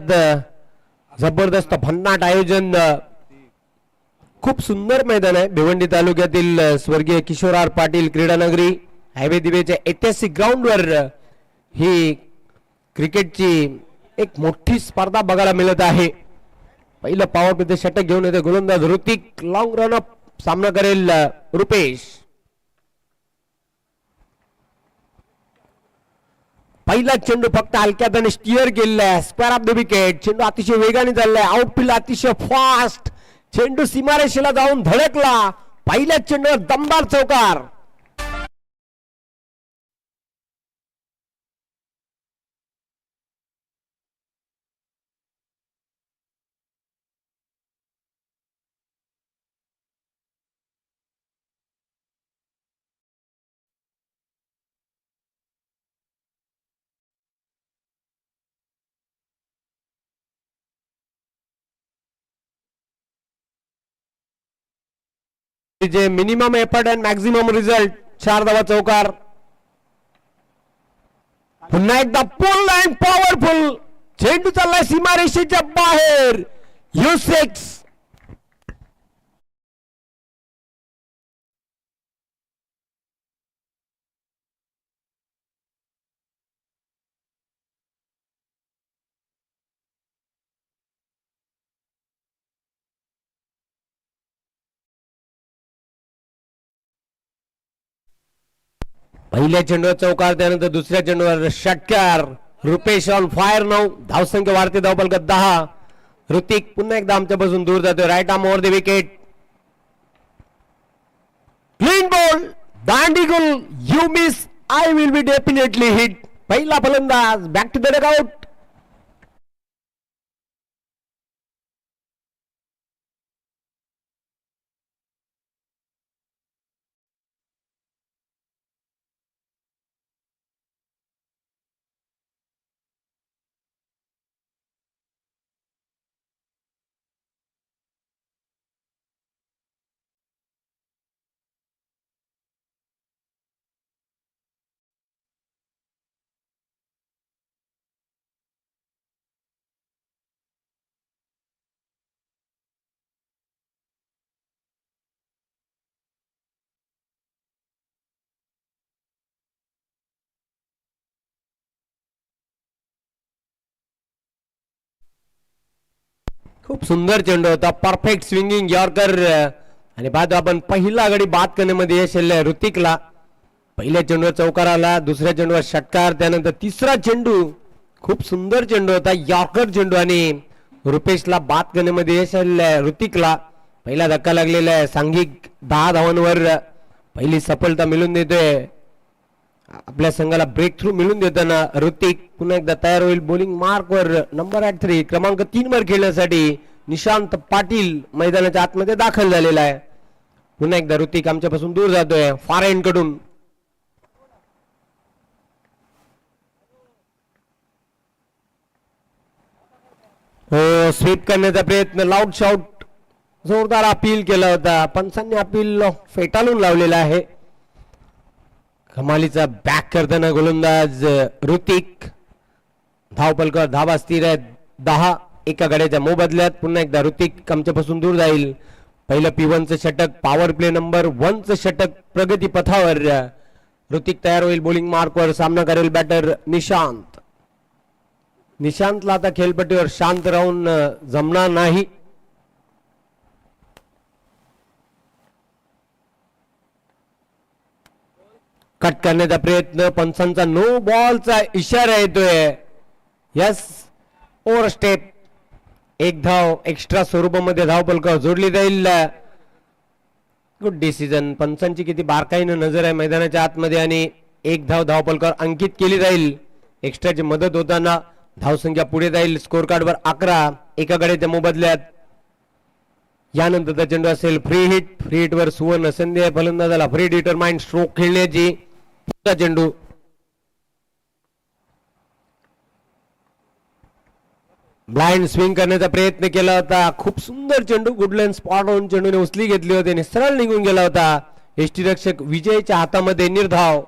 मैदानात जबरदस्त भन्नाट आयोजन, खूप सुंदर मैदान आहे. भिवंडी तालुक्यातील स्वर्गीय किशोर आर पाटील क्रीडानगरी हायवे दिवेच्या ऐतिहासिक ग्राउंडवर ही क्रिकेटची एक मोठी स्पर्धा बघायला मिळत आहे. पहिलं पॉवर प्ले षटक घेऊन येते गोलंदाज ऋतिक. लॉंग रन अप सामना करेल रुपेश. पहिला चेंडू फक्त हलक्यात आणि स्टिअर केलेला आहे. Square of the wicket. चेंडू अतिशय वेगाने चाललाय. आउटफील्ड अतिशय फास्ट. चेंडू सीमारेषेला जाऊन धडकला. पहिल्या चेंडूवर दमदार चौकार. जे minimum effort and maximum result. 4 धावा चौकार. पुन्हा एकदा पुल अँड पॉवरफुल. चेंडू चाललाय सीमारेषेच्या बाहेर. U6. पहिल्या चेंडूवर चौकार. त्यानंतर दुसऱ्या चेंडूवर षटकार. Rupesh on fire. 9 धावसंख्या वाढते. धावफलक 10. ऋतिक पुन्हा एकदा आमच्यापासून दूर जातोय. Right arm over the wicket. Clean ball. दांडीगुल. You miss. I will be definitely hit. पहिला फलंदाज बॅक टू द डगआउट. खूप सुंदर चेंडू होता. Perfect swinging yorker. आणि पाहतो आपण पहिला गडी बाद करण्यामध्ये यश आले ऋतिकला. पहिल्या चेंडूवर चौकार आला. दुसऱ्या चेंडूवर षटकार. त्यानंतर तिसरा चेंडू खूप सुंदर चेंडू होता. यॉर्कर चेंडू आणि रुपेशला बाद करण्यामध्ये यश आले ऋतिकला. पहिला धक्का लागलेला आहे. सांघिक 10 धावांवर पहिली सफलता मिळून देतोय. आपल्या संघाला ब्रेक थ्रू मिळून देताना ऋतिक पुन्हा एकदा तयार होईल. बॉलिंग मार्क वर नंबर 3 क्रमांक 3 वर खेळण्यासाठी निशांत पाटील मैदानाच्या आतमध्ये दाखल झालेला आहे. पुन्हा एकदा ऋतिक आमच्यापासून दूर जातोय फार एंड कडून. हो, स्वीप करण्याचा प्रयत्न. Loud shot. जोरदार अपील केला होता. पंचांनी अपील फेटाळून लावलेला आहे. कमालीचा बॅक करताना गोलंदाज ऋतिक. धावपलकर धावा स्थिर आहेत 10. एका गड्याच्या मोबदल्यात पुन्हा एकदा ऋतिक आमच्यापासून दूर जाईल. पहिलं P1चं षटक. पॉवर प्ले नंबर 1चं षटक प्रगती पथावर. ऋतिक तयार होईल. बॉलिंग मार्कवर सामना करेल बॅटर निशांत. निशांतला आता खेळपट्टीवर शांत राहून जमणार नाही. कट करण्याचा प्रयत्न. पंचांचा नो बॉलचा इशारा येतोय. Yes, over step. 1 धाव एक्स्ट्रा स्वरूपामध्ये धावपलकावर जोडली जाईल. Good decision. पंचांची किती बारकाईनं नजर आहे मैदानाच्या आतमध्ये. आणि 1 धाव धावपलकावर अंकित केली जाईल. एक्स्ट्राची मदत होताना धावसंख्या पुढे जाईल. स्कोर कार्डवर 11. एका गड्याच्या मोबदल्यात. यानंतरचा चेंडू असेल फ्री हिट. फ्री हिट वर सुवर्ण संधी आहे फलंदाजाला फ्री डिटरमाइंड स्ट्रोक खेळण्याची. चेंडू ब्लाइंड स्विंग करण्याचा प्रयत्न केला होता. खूप सुंदर चेंडू. गुडलँड स्पॉट ऑन चेंडूने उचली घेतली होती आणि सरळ निघून गेला होता. यष्टीरक्षक विजयच्या हातामध्ये निर्धाव.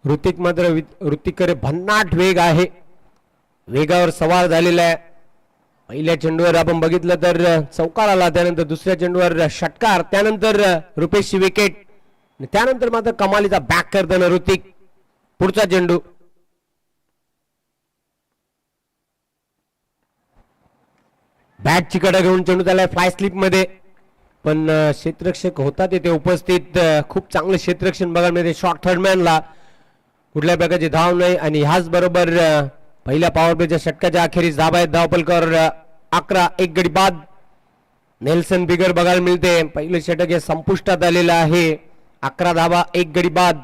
ऋतिक मात्र ऋतिककडे भन्नाट वेग आहे. वेगावर सवार झालेला आहे. पहिल्या चेंडूवर आपण बघितलं तर चौकार आला, त्यानंतर दुसऱ्या चेंडूवर षटकार, त्यानंतर रुपेशची विकेट, त्यानंतर मात्र कमालीचा बॅक करताना ऋतिक. पुढचा चेंडू बॅटची कडा घेऊन चेंडू त्याला फ्लाय स्लिप मध्ये, पण क्षेत्ररक्षक होता तिथे उपस्थित. खूप चांगलं क्षेत्ररक्षण बघायला मिळते शॉर्ट थर्डमॅनला. कुठल्या प्रकारची धाव नाही आणि ह्याच बरोबर पहिल्या पॉवर प्लेच्या षटकाच्या अखेरीस धावा आहेत. धावपलकर 11, एक गडी बाद. नेल्सन बिगर बघायला मिळते. पहिलं षटक हे संपुष्टात आलेलं आहे. 11 धावा, एक गडी बाद.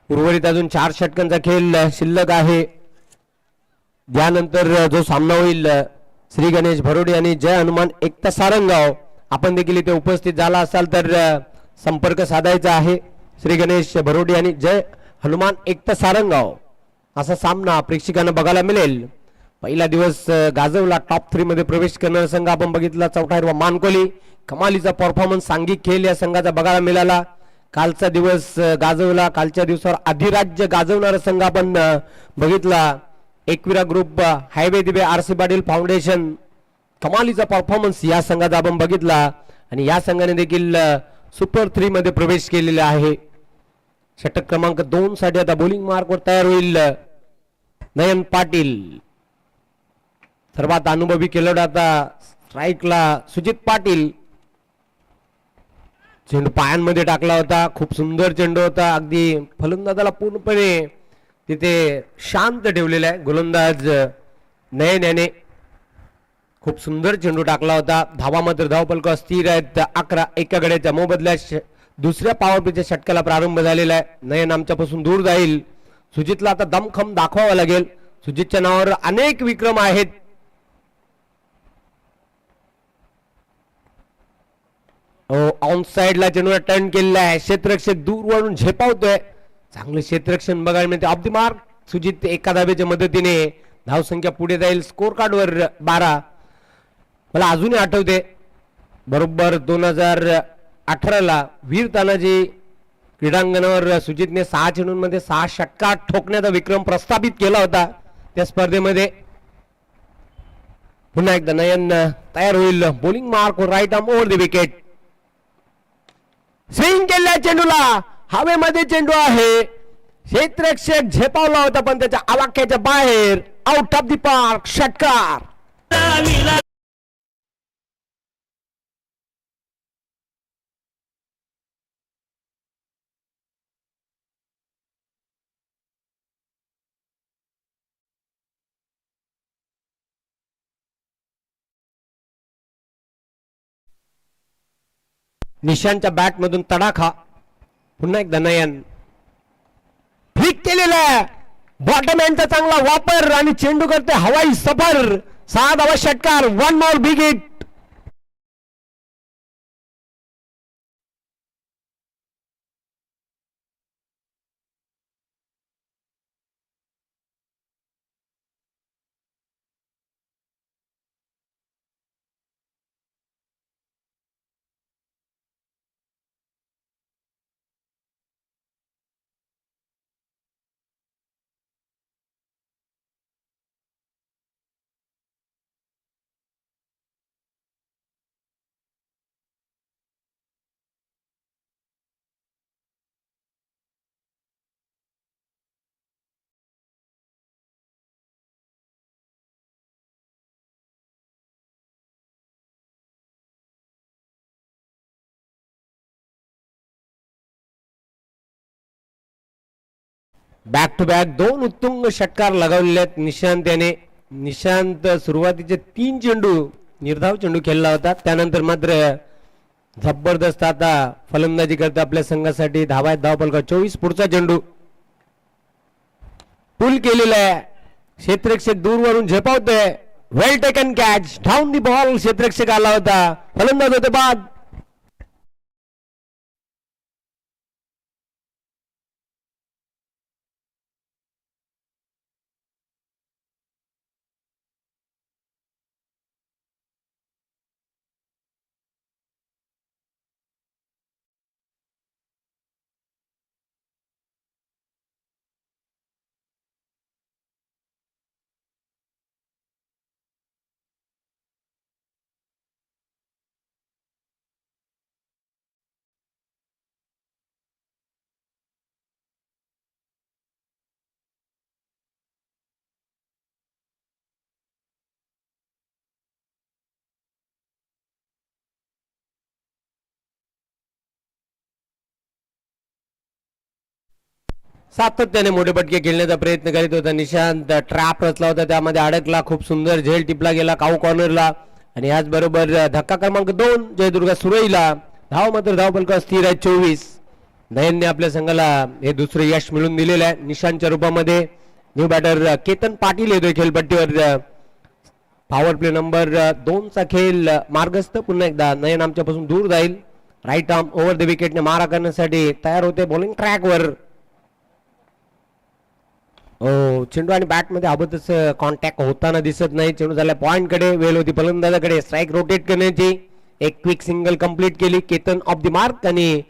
उर्वरित अजून 4 षटकांचा खेळ शिल्लक आहे. यानंतर जो सामना होईल श्री गणेश भरोडे आणि जय हनुमान एकता सारंगाव, आपण देखील इथे उपस्थित झाला असाल तर संपर्क साधायचा आहे. श्री गणेश भरोडे आणि जय हनुमान एकता सारंगाव असा सामना प्रेक्षकांना बघायला मिळेल. पहिला दिवस गाजवला. टॉप 3 मध्ये प्रवेश करणारा संघ आपण बघितला चौथा हिरवा मानकोली. कमालीचा परफॉर्मन्स सांघिक खेळ या संघाचा बघायला मिळाला. कालचा दिवस गाजवला. कालच्या दिवसावर अधिराज्य गाजवणारा संघ आपण बघितला एकविरा ग्रुप, हायवे दिवे, आरसी पाटील फाउंडेशन. कमालीचा परफॉर्मन्स या संघाचा आपण बघितला आणि या संघाने देखील सुपर 3 मध्ये प्रवेश केलेला आहे. षटक क्रमांक 2 साठी आता बॉलिंग मार्कवर तयार होईल नयन पाटील. सर्वात अनुभवी खेळाडू आता स्ट्राईकला सुजित पाटील. चेंडू पायांमध्ये टाकला होता. खूप सुंदर चेंडू होता. अगदी फलंदाजाला पूर्णपणे तिथे शांत ठेवलेला आहे गोलंदाज नयन याने. खूप सुंदर चेंडू टाकला होता. धावा मात्र धावपलक स्थिर आहेत 11, एका गड्याच्या मोबदल्यात दुसऱ्या पॉवर प्लेच्या षटकाला प्रारंभ झालेला आहे. नयन आमच्यापासून दूर जाईल. सुजितला आता दमखम दाखवावा लागेल. सुजितच्या नावावर अनेक विक्रम आहेत. ऑन साइडला चेंडूला टर्न केलेला आहे. क्षेत्ररक्षक दूरवरून झेपावतोय. चांगलं क्षेत्ररक्षण बघायला मिळते. ऑफ द मार्क सुजित एका धाब्याच्या मदतीने धावसंख्या पुढे जाईल. स्कोर कार्डवर 12. मला अजूनही आठवते बरोबर 2018ला वीर तानाजी क्रीडांगणावर सुजितने 6 चेंडूंमध्ये 6 षटकार ठोकण्याचा विक्रम प्रस्थापित केला होता त्या स्पर्धेमध्ये. पुन्हा एकदा नयन तयार होईल. Bowling mark right arm over the wicket. Swing केल्या चेंडूला. हवेमध्ये चेंडू आहे. क्षेत्ररक्षक झेपावला होता पण त्याच्या आवाक्याच्या बाहेर. Out of the park. षटकार. निशांच्या बॅट मधून तडाखा. पुन्हा एकदा नयन फ्लिक केलेला. बॉटम एंडचा चांगला वापर आणि चेंडू करते हवाई सफर. 6 धावा षटकार. 1 more big hit. Back to back 2 उत्तुंग षटकार लगावलेले आहेत निशांत याने. निशांत सुरुवातीचे 3 चेंडू निर्धाव चेंडू खेळला होता. त्यानंतर मात्र जबरदस्त आता फलंदाजी करते आपल्या संघासाठी. धावा आहेत धावपलका 24. पुढचा चेंडू पुल केलेला आहे. क्षेत्ररक्षक दूरवरून झेपावतोय. Well taken catch. Down the ball. क्षेत्ररक्षक आला होता. फलंदाज होते बाद. सातत्याने मोठे पटके खेळण्याचा प्रयत्न करीत होता निशांत. ट्रॅप रचला होता त्यामध्ये अडकला. खूप सुंदर झेल टिपला गेला काऊ कॉर्नरला. आणि याचबरोबर धक्का क्रमांक 2 जयदुर्गा सुरईला. धाव मात्र धावफलक स्थिर आहे 24. नयनने आपल्या संघाला हे दुसरे यश मिळून दिलेले आहे निशांतच्या रूपामध्ये. न्यू बॅटर केतन पाटील येतोय खेळपट्टीवर. पॉवर प्ले नंबर 2 चा खेळ मार्गस्थ. पुन्हा एकदा नयन आमच्यापासून दूर जाईल. राईट आर्म ओव्हर द विकेटने मारा करण्यासाठी तयार होते बॉलिंग ट्रॅकवर. हो, चेंडू आणि बॅट मध्ये अबोधच कॉन्टॅक्ट होताना दिसत नाही. चेंडू झाला पॉइंट कडे. वेळ होती फलंदाजाकडे स्ट्राईक रोटेट करण्याची. एक क्विक सिंगल कंप्लीट केली केतन ऑफ द मार्क. आणि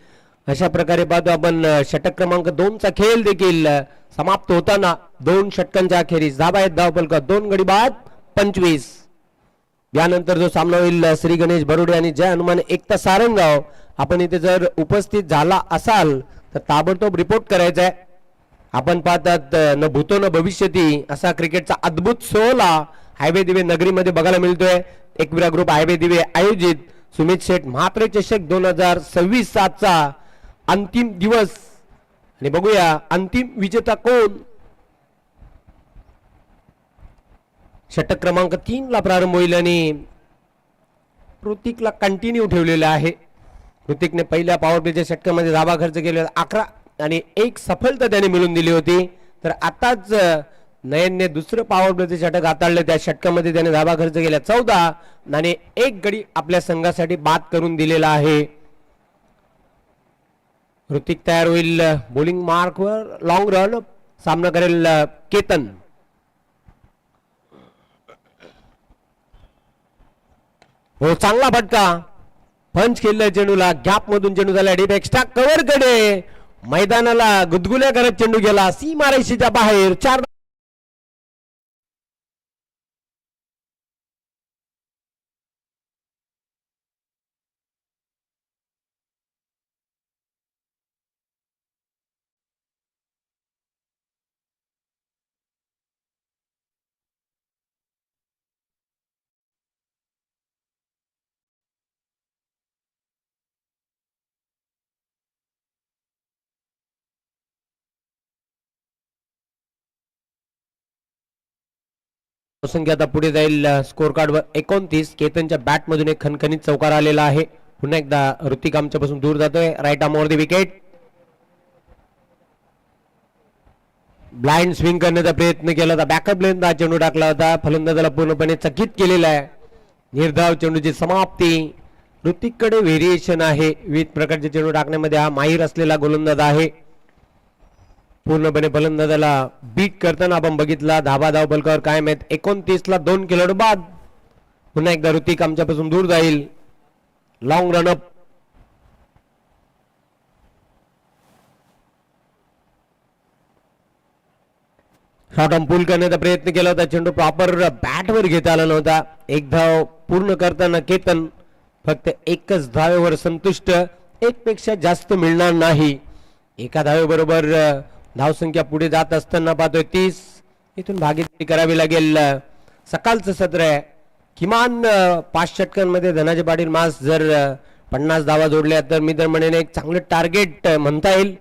अशा प्रकारे पाहतो आपण षटक क्रमांक 2 चा खेळ देखील समाप्त होताना 2 षटकांच्या अखेरीस धाबा आहेत धावफलक 2 गडी बाद 25. यानंतर जो सामना होईल श्री गणेश बरोडे आणि जय हनुमान एकता सारंगाव. आपण इथे जर उपस्थित झाला असाल तर ताबडतोब रिपोर्ट करायचा आहे. आपण पाहतात न भूतो न भविष्यती असा क्रिकेटचा अद्भुत सोहळा हायवे दिवे नगरीमध्ये बघायला मिळतोय. एकविरा ग्रुप हायवे दिवे आयोजित सुमित शेठ म्हात्रे चषक 2026 चा अंतिम दिवस. आणि बघूया अंतिम विजेता कोण. षटक क्रमांक 3 ला प्रारंभ होईल आणि ऋतिकला कंटिन्यू ठेवलेला आहे. ऋतिकने पहिल्या पॉवर प्लेच्या षटकामध्ये धाबा खर्च केले 11 आणि एक सफलता त्याने मिळून दिली होती. तर आताच नयनने दुसरं पॉवर प्लेचे षटक हाताळले. त्या षटकामध्ये त्याने धाबा खर्च केला 14 आणि एक गडी आपल्या संघासाठी बाद करून दिलेला आहे. ऋतिक तयार होईल बॉलिंग मार्कवर. लॉंग रन सामना करेल केतन. हो, चांगला फटका. पंच खेळलाय चेंडूला. गॅप मधून चेंडू झाला डीप एक्स्ट्रा कव्हर कडे. मैदानाला गुदगुल्या करत चेंडू गेला सीमारेषेच्या बाहेर. 4 संख्या आता पुढे जाईल स्कोर कार्ड वर 29. केतनच्या बॅट मधून एक खणखणीत चौकार आलेला आहे. पुन्हा एकदा ऋतिक आमच्यापासून दूर जातोय. Right arm over the wicket. Blind swing करण्याचा प्रयत्न केला होता. बॅकअप लेन चेंडू टाकला होता. फलंदाजाला पूर्णपणे चकित केलेला आहे. निर्धाव चेंडूची समाप्ती. ऋतिक कडे व्हेरिएशन आहे. विविध प्रकारचे चेंडू टाकण्यामध्ये हा माहीर असलेला गोलंदाज आहे. पूर्णपणे फलंदाजाला बीट करताना आपण बघितला. धाबा धाव फलकावर कायम आहेत. 29 ला 2 खेळाडू बाद. पुन्हा एकदा ऋतिक आमच्यापासून दूर जाईल. Long run-up. शॉर्ट ऑन पुल करण्याचा प्रयत्न केला होता. चेंडू प्रॉपर बॅटवर घेता आला नव्हता. एक धाव पूर्ण करताना केतन फक्त एकच धावेवर संतुष्ट. एक पेक्षा जास्त मिळणार नाही. एका धावेबरोबर धावसंख्या पुढे जात असताना पाहतोय 30. इथून भागीदारी करावी लागेल. सकाळचं सत्र आहे. किमान 5 षटकांमध्ये धनाजी पाटील मास जर 50 धावा जोडल्या तर मी तर म्हणेन एक चांगलं टार्गेट म्हणता येईल.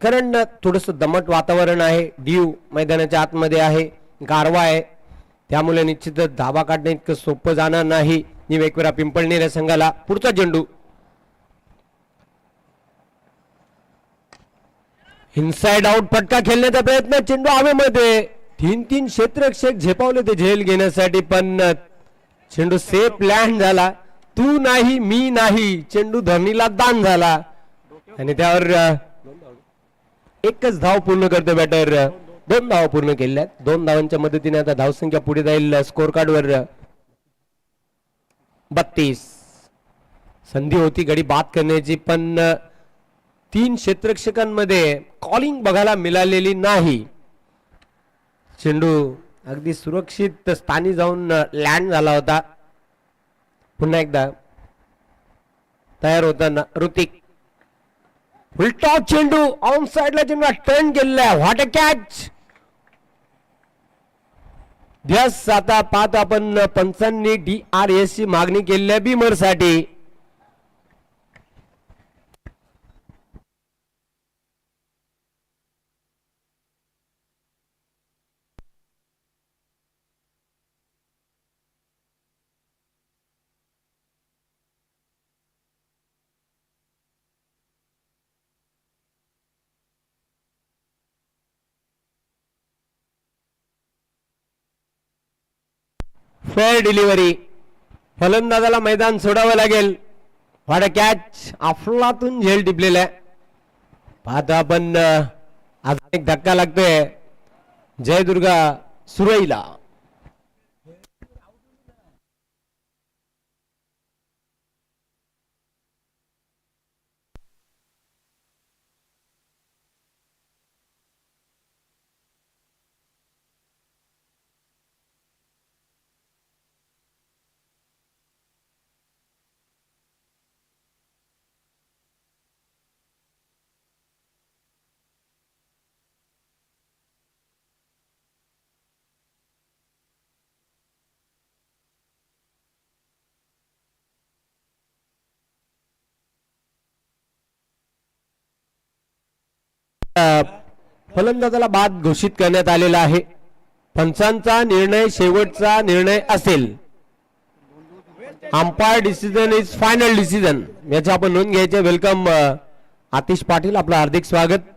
कारण थोडस दमट वातावरण आहे. दीव मैदानाच्या आतमध्ये आहे. गारवा आहे. त्यामुळे निश्चितच धाबा काढणे इतकं सोपं जाणार नाही. एकवेळा पिंपळनेर संघाला पुढचा चेंडू. इनसाइड आउट फटका खेळण्याचा प्रयत्न. चेंडू हवेमध्ये. 3 क्षेत्ररक्षक झेपावले ते झेल घेण्यासाठी पण चेंडू सेफ लँड झाला. तू नाही मी नाही. चेंडू धरणीला दान झाला आणि त्यावर एकच धाव पूर्ण करतो बॅटर. 2 धावा पूर्ण केल्यात. 2 धावांच्या मदतीने आता धावसंख्या पुढे जाईल स्कोर कार्ड वर 32. संधी होती गडी बाद करण्याची पण 3 क्षेत्ररक्षकांमध्ये कॉलिंग बघायला मिळालेली नाही. चेंडू अगदी सुरक्षित स्थानी जाऊन लँड झाला होता. पुन्हा एकदा तयार होताना ऋतिक. उलटा चेंडू ऑन साइडला चेंडू टर्न केलेला. What a catch. यस, आता पाहत आपण पंचांनी DRS ची मागणी केलेल्या बीमर साठी. Fair delivery. फलंदाजाला मैदान सोडावं लागेल. What a catch. अफलातून झेल टिपलेला आहे. पाहतो आपण आज एक धक्का लागतोय जयदुर्गा सुरईला. फलंदाजाला बाद घोषित करण्यात आलेला आहे. पंचांचा निर्णय शेवटचा निर्णय असेल. Umpire decision is final decision. याची आपण नोंद घ्यायचे. वेलकम आतिश पाटील, आपलं हार्दिक स्वागत.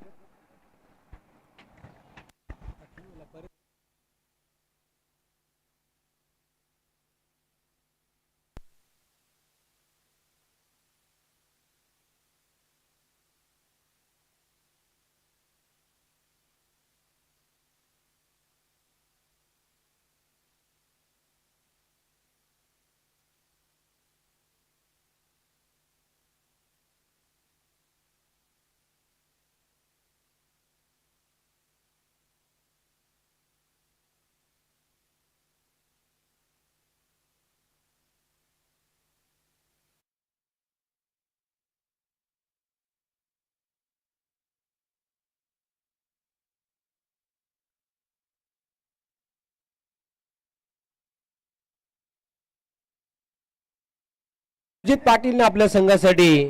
अजित पाटीलने आपल्या संघासाठी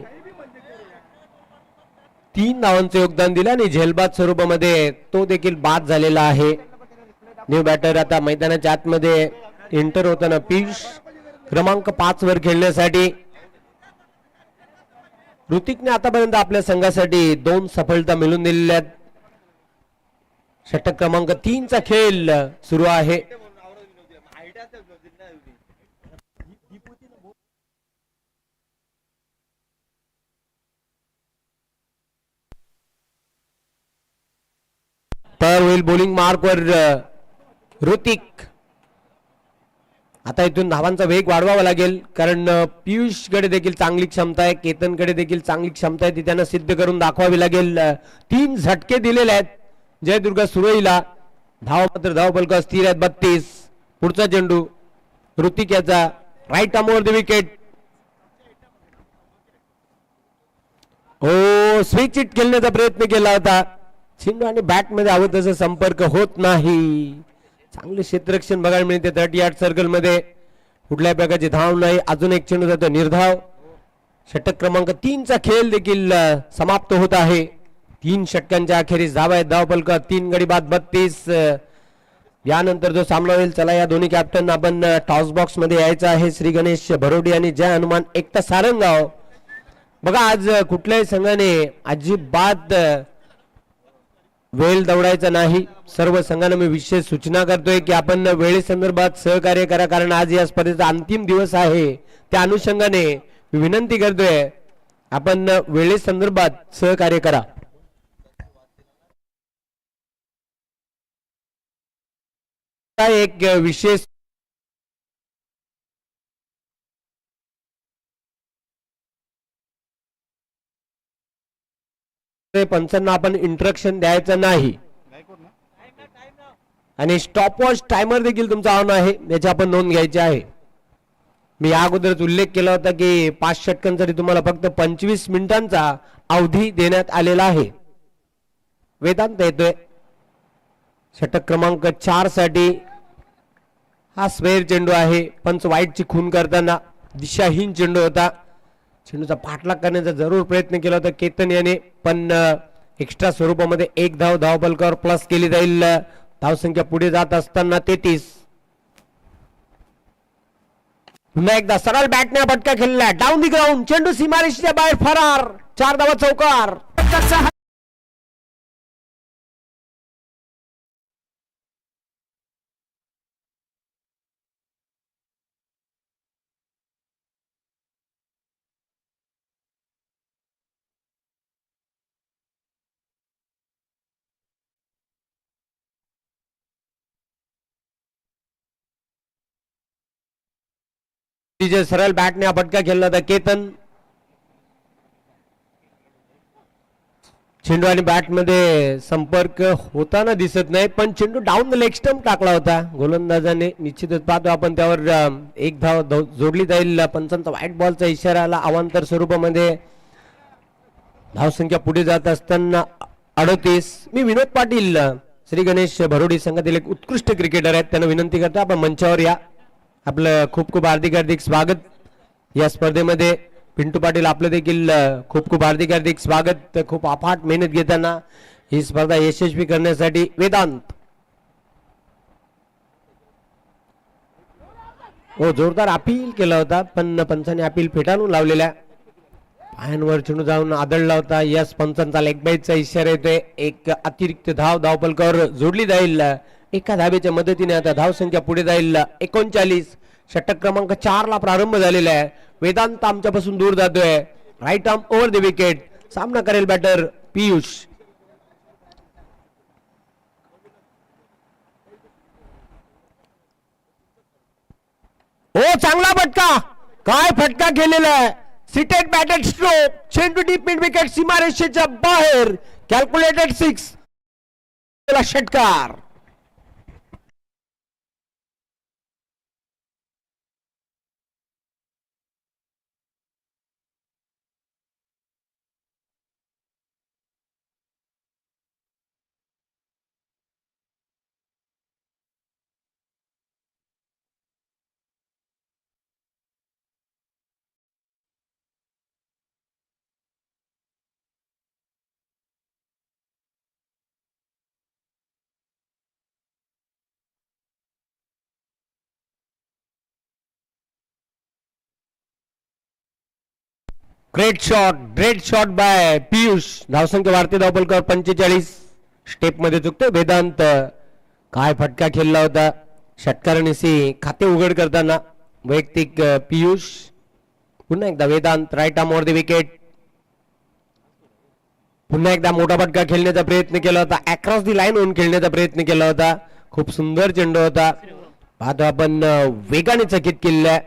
3 धावांचे योगदान दिलं आणि झेलबाद स्वरूपामध्ये तो देखील बाद झालेला आहे. न्यू बॅटर आता मैदानाच्या आतमध्ये एंटर होताना पियुष क्रमांक 5 वर खेळण्यासाठी. ऋतिकने आतापर्यंत आपल्या संघासाठी 2 सफलता मिळवून दिलेल्या आहेत. षटक क्रमांक 3 चा खेळ सुरू आहे. तर होईल बॉलिंग मार्क वर ऋतिक. आता इथून धावांचा वेग वाढवावा लागेल, कारण पियुष कडे देखील चांगली क्षमता आहे, केतन कडे देखील चांगली क्षमता आहे, ती त्यांना सिद्ध करून दाखवावी लागेल. 3 झटके दिलेले आहेत जयदुर्गा सुरईला. धाव मात्र धावफलक स्थिर आहेत 32. पुढचा चेंडू ऋतिक याचा right arm over the wicket. हो, स्विच इट खेळण्याचा प्रयत्न केला होता. चेंडू आणि बॅट मध्ये हवं तसं संपर्क होत नाही. चांगले क्षेत्ररक्षण बघायला मिळते 30 यार्ड सर्कल मध्ये. कुठल्याही प्रकारची धाव नाही. अजून एक चेंडू जातो निर्धाव. षटक क्रमांक 3 चा खेळ देखील समाप्त होत आहे. 3 षटकांच्या अखेरीस धावा आहेत. धावफलक 3 गडी बाद 32. यानंतर जो सामना होईल, चला या दोन्ही कॅप्टन आपण टॉस बॉक्स मध्ये यायचं आहे. श्री गणेश भरोडी आणि जय हनुमान एकता सारंगाव. बघा, आज कुठल्याही संघाने अजिबात वेळ दौडायचा नाही. सर्व संघांना मी विशेष सूचना करतोय की आपण वेळेसंदर्भात सहकार्य करा, कारण आज या स्पर्धेचा अंतिम दिवस आहे. त्या अनुषंगाने मी विनंती करतोय आपण वेळेसंदर्भात सहकार्य करा. एक विशेष पंचांना आपण इंट्रक्शन द्यायचं नाही आणि स्टॉपवॉच टायमर देखील तुमचा ऑन आहे, याची आपण नोंद घ्यायची आहे. मी या अगोदरच उल्लेख केला होता की 5 षटकांसाठी तुम्हाला फक्त 25 मिनिटांचा अवधी देण्यात आलेला आहे. वेदांत येतोय षटक क्रमांक 4 साठी. हा स्वेअर चेंडू आहे. पंच वाईटची खून करताना दिशाहीन चेंडू होता. चेंडूचा पाठलाग करण्याचा जरूर प्रयत्न केला होता केतन याने, पण एक्स्ट्रा स्वरूपामध्ये 1 धाव धावफलकावर प्लस केली जाईल. धावसंख्या पुढे जात असताना 33. पुन्हा एकदा सरळ बॅटने फटका खेळला. Down the ground. चेंडू सीमारेषेच्या बाहेर फरार. 4 धावा चौकार. जे सरळ बॅटने हा फटका खेळला होता केतन. चेंडू आणि बॅट मध्ये संपर्क होताना दिसत नाही, पण चेंडू डाऊन द लेग स्टंप टाकला होता गोलंदाजाने. निश्चितच पाहतो आपण त्यावर एक धाव जोडली जाईल. पंचांचा व्हाईट बॉलचा इशारा आला. अवांतर स्वरूपामध्ये धावसंख्या पुढे जात असताना 38. मी विनोद पाटील श्री गणेश भरोडी संघातील एक उत्कृष्ट क्रिकेटर आहेत, त्यांना विनंती करतो आपण मंचावर या. आपलं खूप खूप हार्दिक हार्दिक स्वागत या स्पर्धेमध्ये. पिंटू पाटील आपलं देखील खूप खूप हार्दिक हार्दिक स्वागत. खूप अफाट मेहनत घेताना ही स्पर्धा यशस्वी करण्यासाठी. वेदांत हो जोरदार अपील केला होता, पण पंचाने अपील फेटाळून लावलेल्या. पायांवर चेंडू जाऊन आदळला होता. यस पंचांचा लेग बाईटचा इशारा येतोय. एक अतिरिक्त धाव धावपलकावर जोडली जाईल. एका धावेच्या मदतीने आता धावसंख्या पुढे जाईल 39. षटक क्रमांक 4 ला प्रारंभ झालेला आहे. वेदांत आमच्यापासून दूर जातोय. Right arm over the wicket. सामना करेल बॅटर पियुष. हो चांगला फटका. काय फटका केलेला आहे. Seated batted stroke. चेंडू डीप मिड विकेट सीमारेषेच्या बाहेर. कॅल्क्युलेटेड 6. षटकार. Great shot bye Piyush. धावसंख्या वाढते धावपलकावर 45. स्टेप मध्ये चुकतोय वेदांत. काय फटका खेळला होता. षटकारांनी खाते उघड करताना वैयक्तिक पियुष. पुन्हा एकदा Vedant. Right arm over the wicket. पुन्हा एकदा मोठा फटका खेळण्याचा प्रयत्न केला होता. अक्रॉस दी लाईन होऊन खेळण्याचा प्रयत्न केला होता. खूप सुंदर चेंडू होता. पाहतो आपण वेगाने चकित केलेला.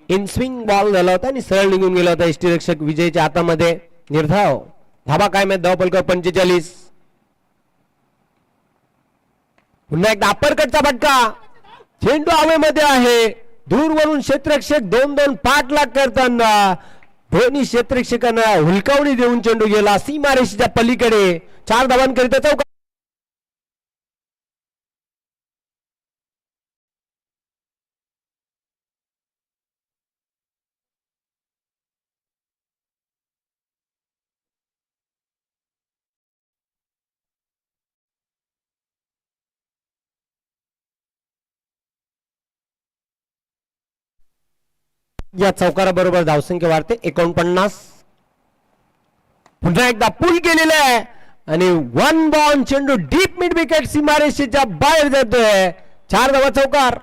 इन स्विंग बॉल झाला होता आणि सरळ निघून गेला होता यष्टीरक्षक विजयच्या हातामध्ये. निर्धाव धाबा काय माहित धावपलकावर 45. पुन्हा एकदा अप्परकटचा फटका. चेंडू हवेमध्ये आहे. दूरवरून क्षेत्ररक्षक 2-2 पाठलाग करताना दोन्ही क्षेत्ररक्षकांना हुलकावणी देऊन चेंडू गेला सीमारेषेच्या पलीकडे. 4 धावांकरिता चौकार. या चौकाराबरोबर धावसंख्या वाढते 49. पुन्हा एकदा पूल केलेला आहे आणि 1 बॉल. चेंडू डीप मिड विकेट सीमारेषेच्या बाहेर जातोय. 4 धावा चौकार.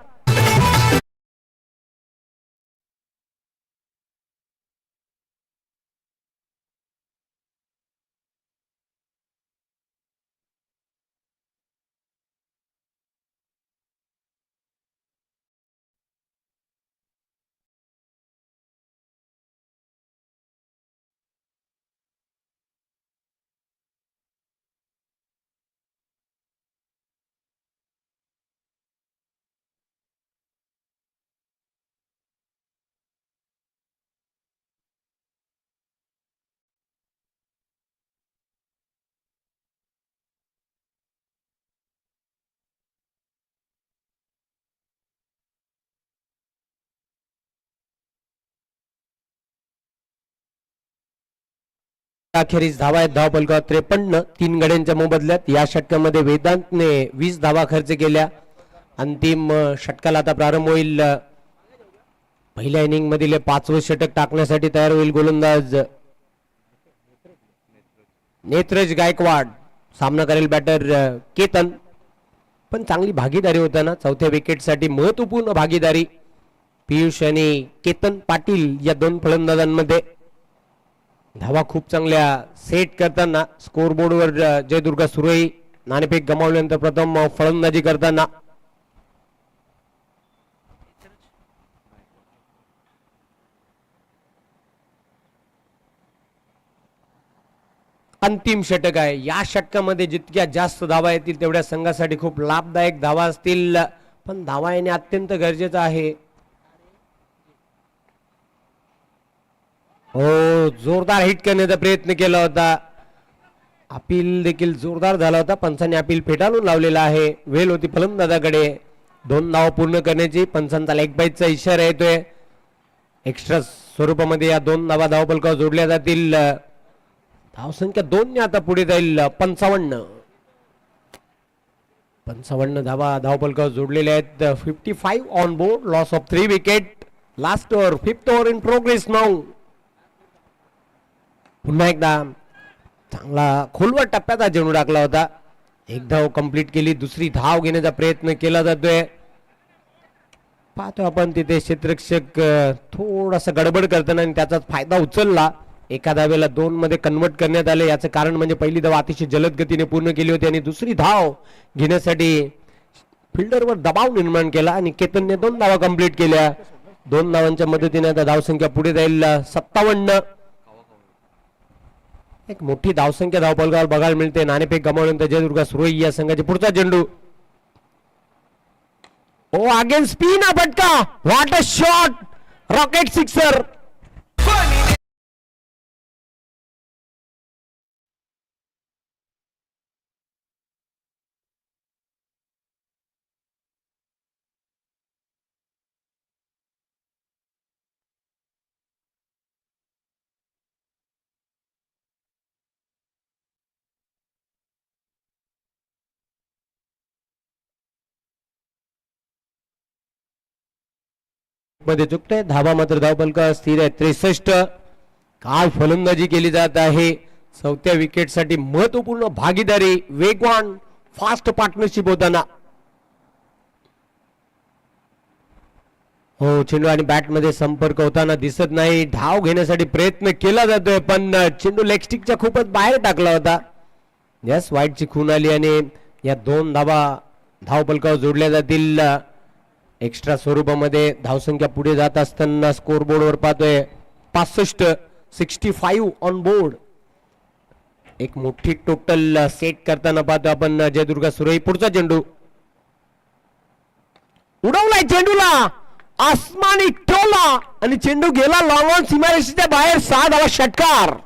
अखेरीस धावा आहेत धावपलकावर 53. 3 गड्यांच्या मोबदल्यात. या षटकामध्ये वेदांतने 20 धावा खर्च केल्या. अंतिम षटकाला आता प्रारंभ होईल. पहिल्या इनिंग मधील 5वं षटक टाकण्यासाठी तयार होईल गोलंदाज नेत्रज गायकवाड. सामना करेल बॅटर केतन. पण चांगली भागीदारी होताना चौथ्या विकेटसाठी महत्वपूर्ण भागीदारी पियुष आणि केतन पाटील या 2 फलंदाजांमध्ये. धावा खूप चांगल्या सेट करताना स्कोरबोर्डवर जयदुर्गा सुरई नाणेफेक गमावल्यानंतर प्रथम फलंदाजी करताना. अंतिम षटक आहे. या षटकामध्ये जितक्या जास्त धावा येतील तेवढ्या संघासाठी खूप लाभदायक धावा असतील, पण धावा येणे अत्यंत गरजेचं आहे. हो, जोरदार हिट करण्याचा प्रयत्न केला होता. अपील देखील जोरदार झाला होता. पंचांनी अपील फेटाळून लावलेला आहे. वेळ होती फलंदाजाकडे 2 धावा पूर्ण करण्याची. पंचांचा लेग बाईटचा इशारा येतोय. एक्स्ट्रा स्वरूपामध्ये या 2 धावा धावफलकावर जोडल्या जातील. धावसंख्या 2 ने आता पुढे जाईल. 55 धावा धावफलकावर जोडलेल्या आहेत. 55 on board. Loss of 3 wicket. Last over, 5th over in progress now. पुन्हा एकदा चांगला खोलवर टप्प्याचा चेंडू टाकला होता. एक धाव कंप्लीट केली. दुसरी धाव घेण्याचा प्रयत्न केला जातोय. पाहतो आपण तिथे क्षेत्ररक्षक थोडासा गडबड करताना आणि त्याचाच फायदा उचलला. एका धावेला 2 मध्ये कन्वर्ट करण्यात आले. याचं कारण म्हणजे पहिली धाव अतिशय जलद गतीने पूर्ण केली होती आणि दुसरी धाव घेण्यासाठी फिल्डरवर दबाव निर्माण केला आणि केतनने 2 धावा कंप्लीट केल्या. 2 धावांच्या मदतीने आता धावसंख्या पुढे जाईल 57. एक मोठी धावसंख्या धावफलकावर बघायला मिळते. नाणेफेक गमावल्यानंतर जयदुर्गा सुरई या संघाचे पुढचा चेंडू. ओ अगेन स्पिन हा फटका. What a shot. Rocket sixer. मध्ये चुकतोय. धावा मात्र धावफलकावर स्थिर आहे 63. काय फलंदाजी केली जात आहे. 4थ्या विकेटसाठी महत्वपूर्ण भागीदारी. वेगवान फास्ट पार्टनरशिप होताना. हो, चेंडू आणि बॅट मध्ये संपर्क होताना दिसत नाही. धाव घेण्यासाठी प्रयत्न केला जातोय पण चेंडू लेगस्टिकच्या खूपच बाहेर टाकला होता. यस, वाईटची खून आली आणि या 2 धावा धावफलकावर जोडल्या जातील. एक्स्ट्रा स्वरूपामध्ये धावसंख्या पुढे जात असताना स्कोरबोर्डवर पाहतोय 65 ऑन बोर्ड. एक मोठी टोटल सेट करताना पाहतो आपण जयदुर्गा सुरई. पुढचा चेंडू उडवलाय. चेंडूला आसमानी टोला आणि चेंडू गेला लॉंग ऑन सीमारेषेच्या बाहेर. 6 धावा षटकार.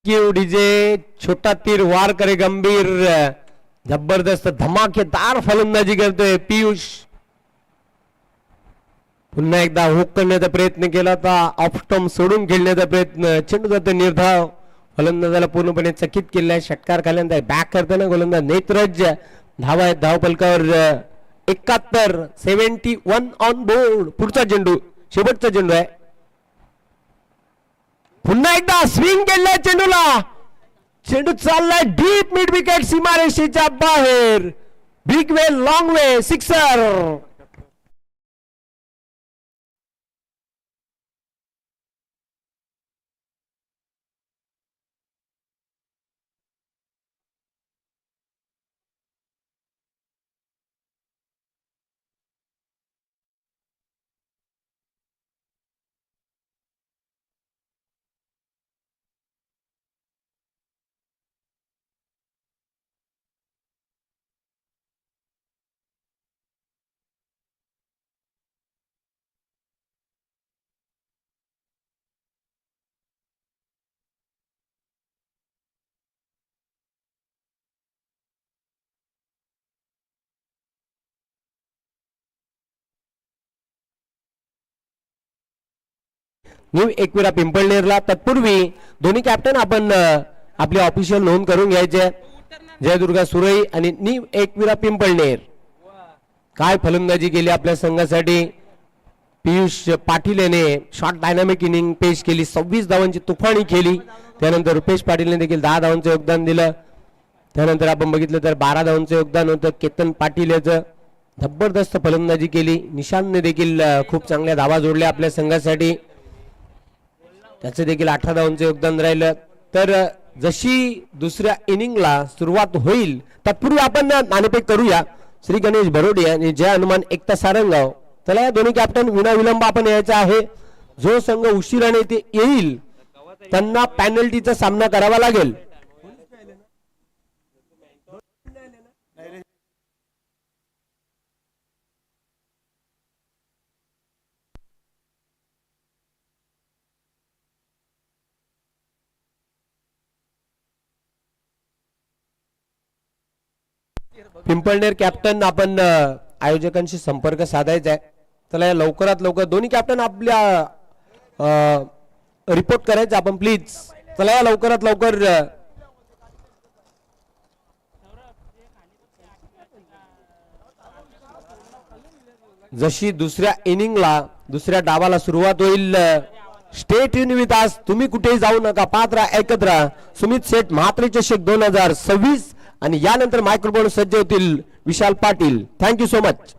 डीजे छोटा तीर वार करे गंभीर. जबरदस्त धमाकेदार फलंदाजी करतोय पियुष. पुन्हा एकदा हुक करण्याचा प्रयत्न केला होता. ऑफ स्टंप सोडून खेळण्याचा प्रयत्न. चेंडू जातो निर्धाव. फलंदाजाला पूर्णपणे चकित केलाय. षटकार खाल्यानंतर बॅक करताना गोलंदाज नेत्रज. धावा आहेत धावफलकावर 71 ऑन बोर्ड. पुढचा चेंडू, शेवटचा चेंडू आहे. पुन्हा एकदा स्विंग केलाय चेंडूला. चेंडू चाललाय डीप मिड विकेट सीमारेषेच्या बाहेर. Big way long way sixer. New Ekvira पिंपळनेरला. तत्पूर्वी दोन्ही कॅप्टन आपण आपली ऑफिशियल नोंद करून घ्यायचे. जयदुर्गा सुरई आणि न्यू एकविरा पिंपळनेर. काय फलंदाजी केली आपल्या संघासाठी. पियुष पाटील याने शॉर्ट डायनामिक इनिंग पेश केली. 26 धावांची तुफानी केली. त्यानंतर रुपेश पाटीलने देखील 10 धावांचे योगदान दिलं. त्यानंतर आपण बघितलं तर 12 धावांचं योगदान होतं केतन पाटील याचं. जबरदस्त फलंदाजी केली. निशांतने देखील खूप चांगल्या धावा जोडल्या आपल्या संघासाठी. त्याचं देखील 18 धावांचं योगदान राहिलं. तर जशी दुसऱ्या इनिंगला सुरुवात होईल तत्पूर्वी आपण नाणेफेक करूया. श्री गणेश भरोडे आणि जय हनुमान एकता सारंगाव. चला या दोन्ही कॅप्टन विनाविलंब आपण यायचं आहे. जो संघ उशिराने ते येईल त्यांना पॅनल्टीचा सामना करावा लागेल. पिंपळनेर कॅप्टन आपण आयोजकांशी संपर्क साधायचा आहे. चला या लवकरात लवकर दोन्ही कॅप्टन आपल्या रिपोर्ट करायचं आपण प्लीज. चला या लवकरात लवकर. जशी दुसऱ्या इनिंगला दुसऱ्या डावाला सुरुवात होईल. स्टेट युन विथ अस. तुम्ही कुठेही जाऊ नका. पात्र ऐकत राहा. सुमित सेठ म्हात्रे चषक 2026 आणि यानंतर मायक्रोफोन सज्ज होतील Vishal Patil. Thank you so much.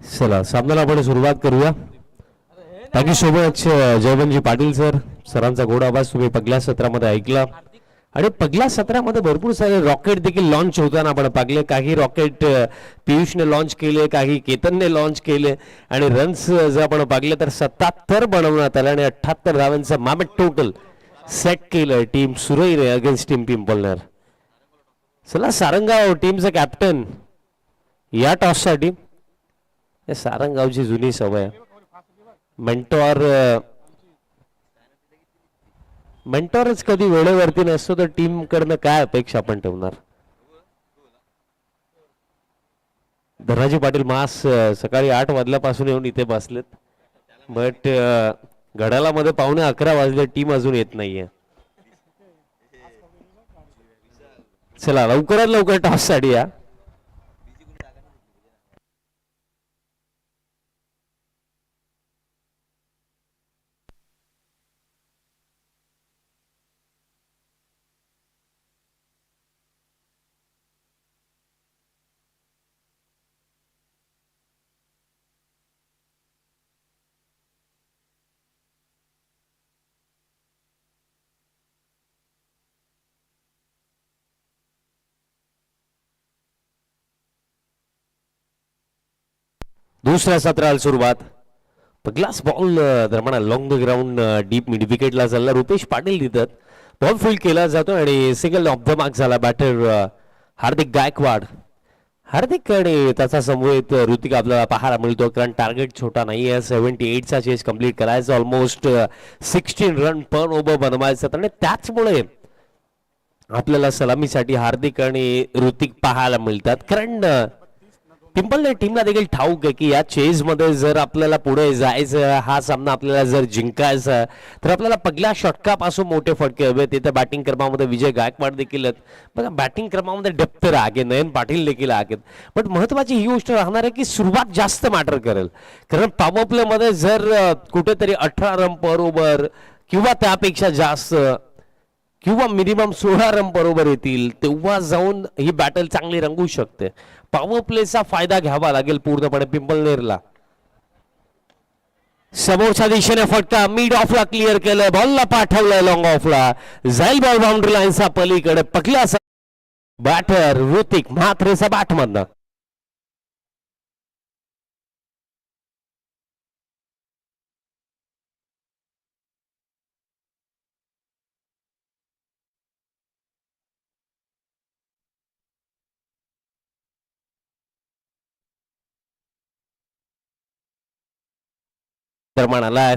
चला सामन्याला आपण सुरुवात करूया. Thank you so much Jaywantji Patil sir. सरांचा गोड आवाज तुम्ही पहिल्या सत्रामध्ये ऐकला आणि पहिल्या सत्रामध्ये भरपूर सारे रॉकेट देखील लॉन्च होताना आपण पाहिले. काही रॉकेट पियुषने लॉन्च केले, काही केतनने लॉन्च केले आणि रन्स जर आपण पाहिले तर 77 बनवण्यात आले आणि 78 धावांचं मामेट टोटल सेट केलं टीम सुरईने अगेन्स्ट टीम पिंपळनेर. चला सारंगाव टीमचा कॅप्टन या टॉससाठी. सारंगावची जुनी सवय मेंटॉरच कधी वेळेवरती नसतो तर टीम कडनं काय अपेक्षा आपण ठेवणार. धनाजी पाटील मास सकाळी 8 वाजल्यापासून येऊन इथे बसलेत. बट घड्याळामध्ये 11:15 वाजले टीम अजून येत नाहीये. चला लवकरात लवकर टॉस साठी या. दुसऱ्या सत्राला सुरुवात. ग्लास बॉल दरम्यान long the ground deep mid विकेटला चालला. रुपेश पाटील देतात. बॉल फील्ड केला जातो आणि सिंगल ऑफ द मार्क झाला बॅटर हार्दिक गायकवाड. हार्दिक आणि त्याचा समवेत ऋतिक आपल्याला पाहायला मिळतो, कारण टार्गेट छोटा नाही आहे. 78चा चेस कंप्लीट करायचा, ऑलमोस्ट 16 रन पर ओव्हर बनवायचं, आणि त्याचमुळे आपल्याला सलामीसाठी हार्दिक आणि ऋतिक पाहायला मिळतात. कारण पिंपल टीमला देखील ठाऊक आहे की या चेस मध्ये जर आपल्याला पुढे जायचं, हा सामना आपल्याला जर जिंकायचा, तर आपल्याला पहिल्या षटकापासून मोठे फटके हवे. तिथे बॅटिंग क्रमामध्ये विजय गायकवाड देखील आहेत. बघा, बॅटिंग क्रमामध्ये डेप्थ आहे, नयन पाटील देखील आहेत. पण महत्वाची ही गोष्ट राहणार आहे की सुरुवात जास्त मॅटर करेल. कारण पॉवर प्ले मध्ये जर कुठेतरी 18 रन पर ओव्हर किंवा त्यापेक्षा जास्त किंवा मिनिमम 16 रन बरोबर येतील, तेव्हा जाऊन ही बॅटल चांगली रंगू शकते. पॉवर प्लेचा फायदा घ्यावा लागेल पूर्णपणे पिंपलनेरला. समोरच्या दिशेने फटका मिड ऑफला क्लिअर केलं, बॉलला पाठवलंय लॉंग ऑफला, जाईल बॉल बाउंड्री लाईनचा पलीकडे. पकला बॅटर ऋतिक म्हात्रेचा बॅटमधनं. आलाय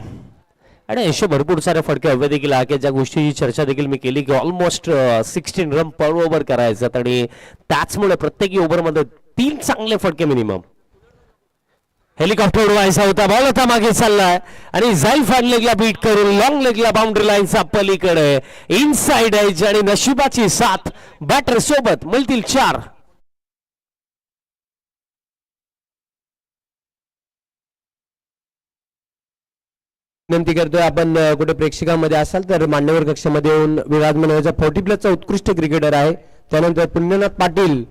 आणि असे भरपूर सारे फटके हवे देखील आहे, ज्या गोष्टीची चर्चा देखील मी केली की ऑलमोस्ट 16 रन पर ओव्हर करायचं, आणि त्याचमुळे प्रत्येकी ओव्हरमध्ये 3 चांगले फटके मिनिमम. हेलिकॉप्टर उडवायचा होता, बॉल होता मागे चाललाय आणि जाईल फॅन लेगला बीट करून लॉंग लेगला बाउंड्री लाईनचा पलीकडे इनसाइड एज, आणि नशिबाची साथ बॅटर सोबत मिळतील 4. विनंती करतोय, आपण कुठे प्रेक्षकांमध्ये असाल तर मान्यवर कक्षामध्ये येऊन विराजमान व्हायचा. 40+ उत्कृष्ट क्रिकेटर आहे. त्यानंतर पुण्यनाथ पाटील,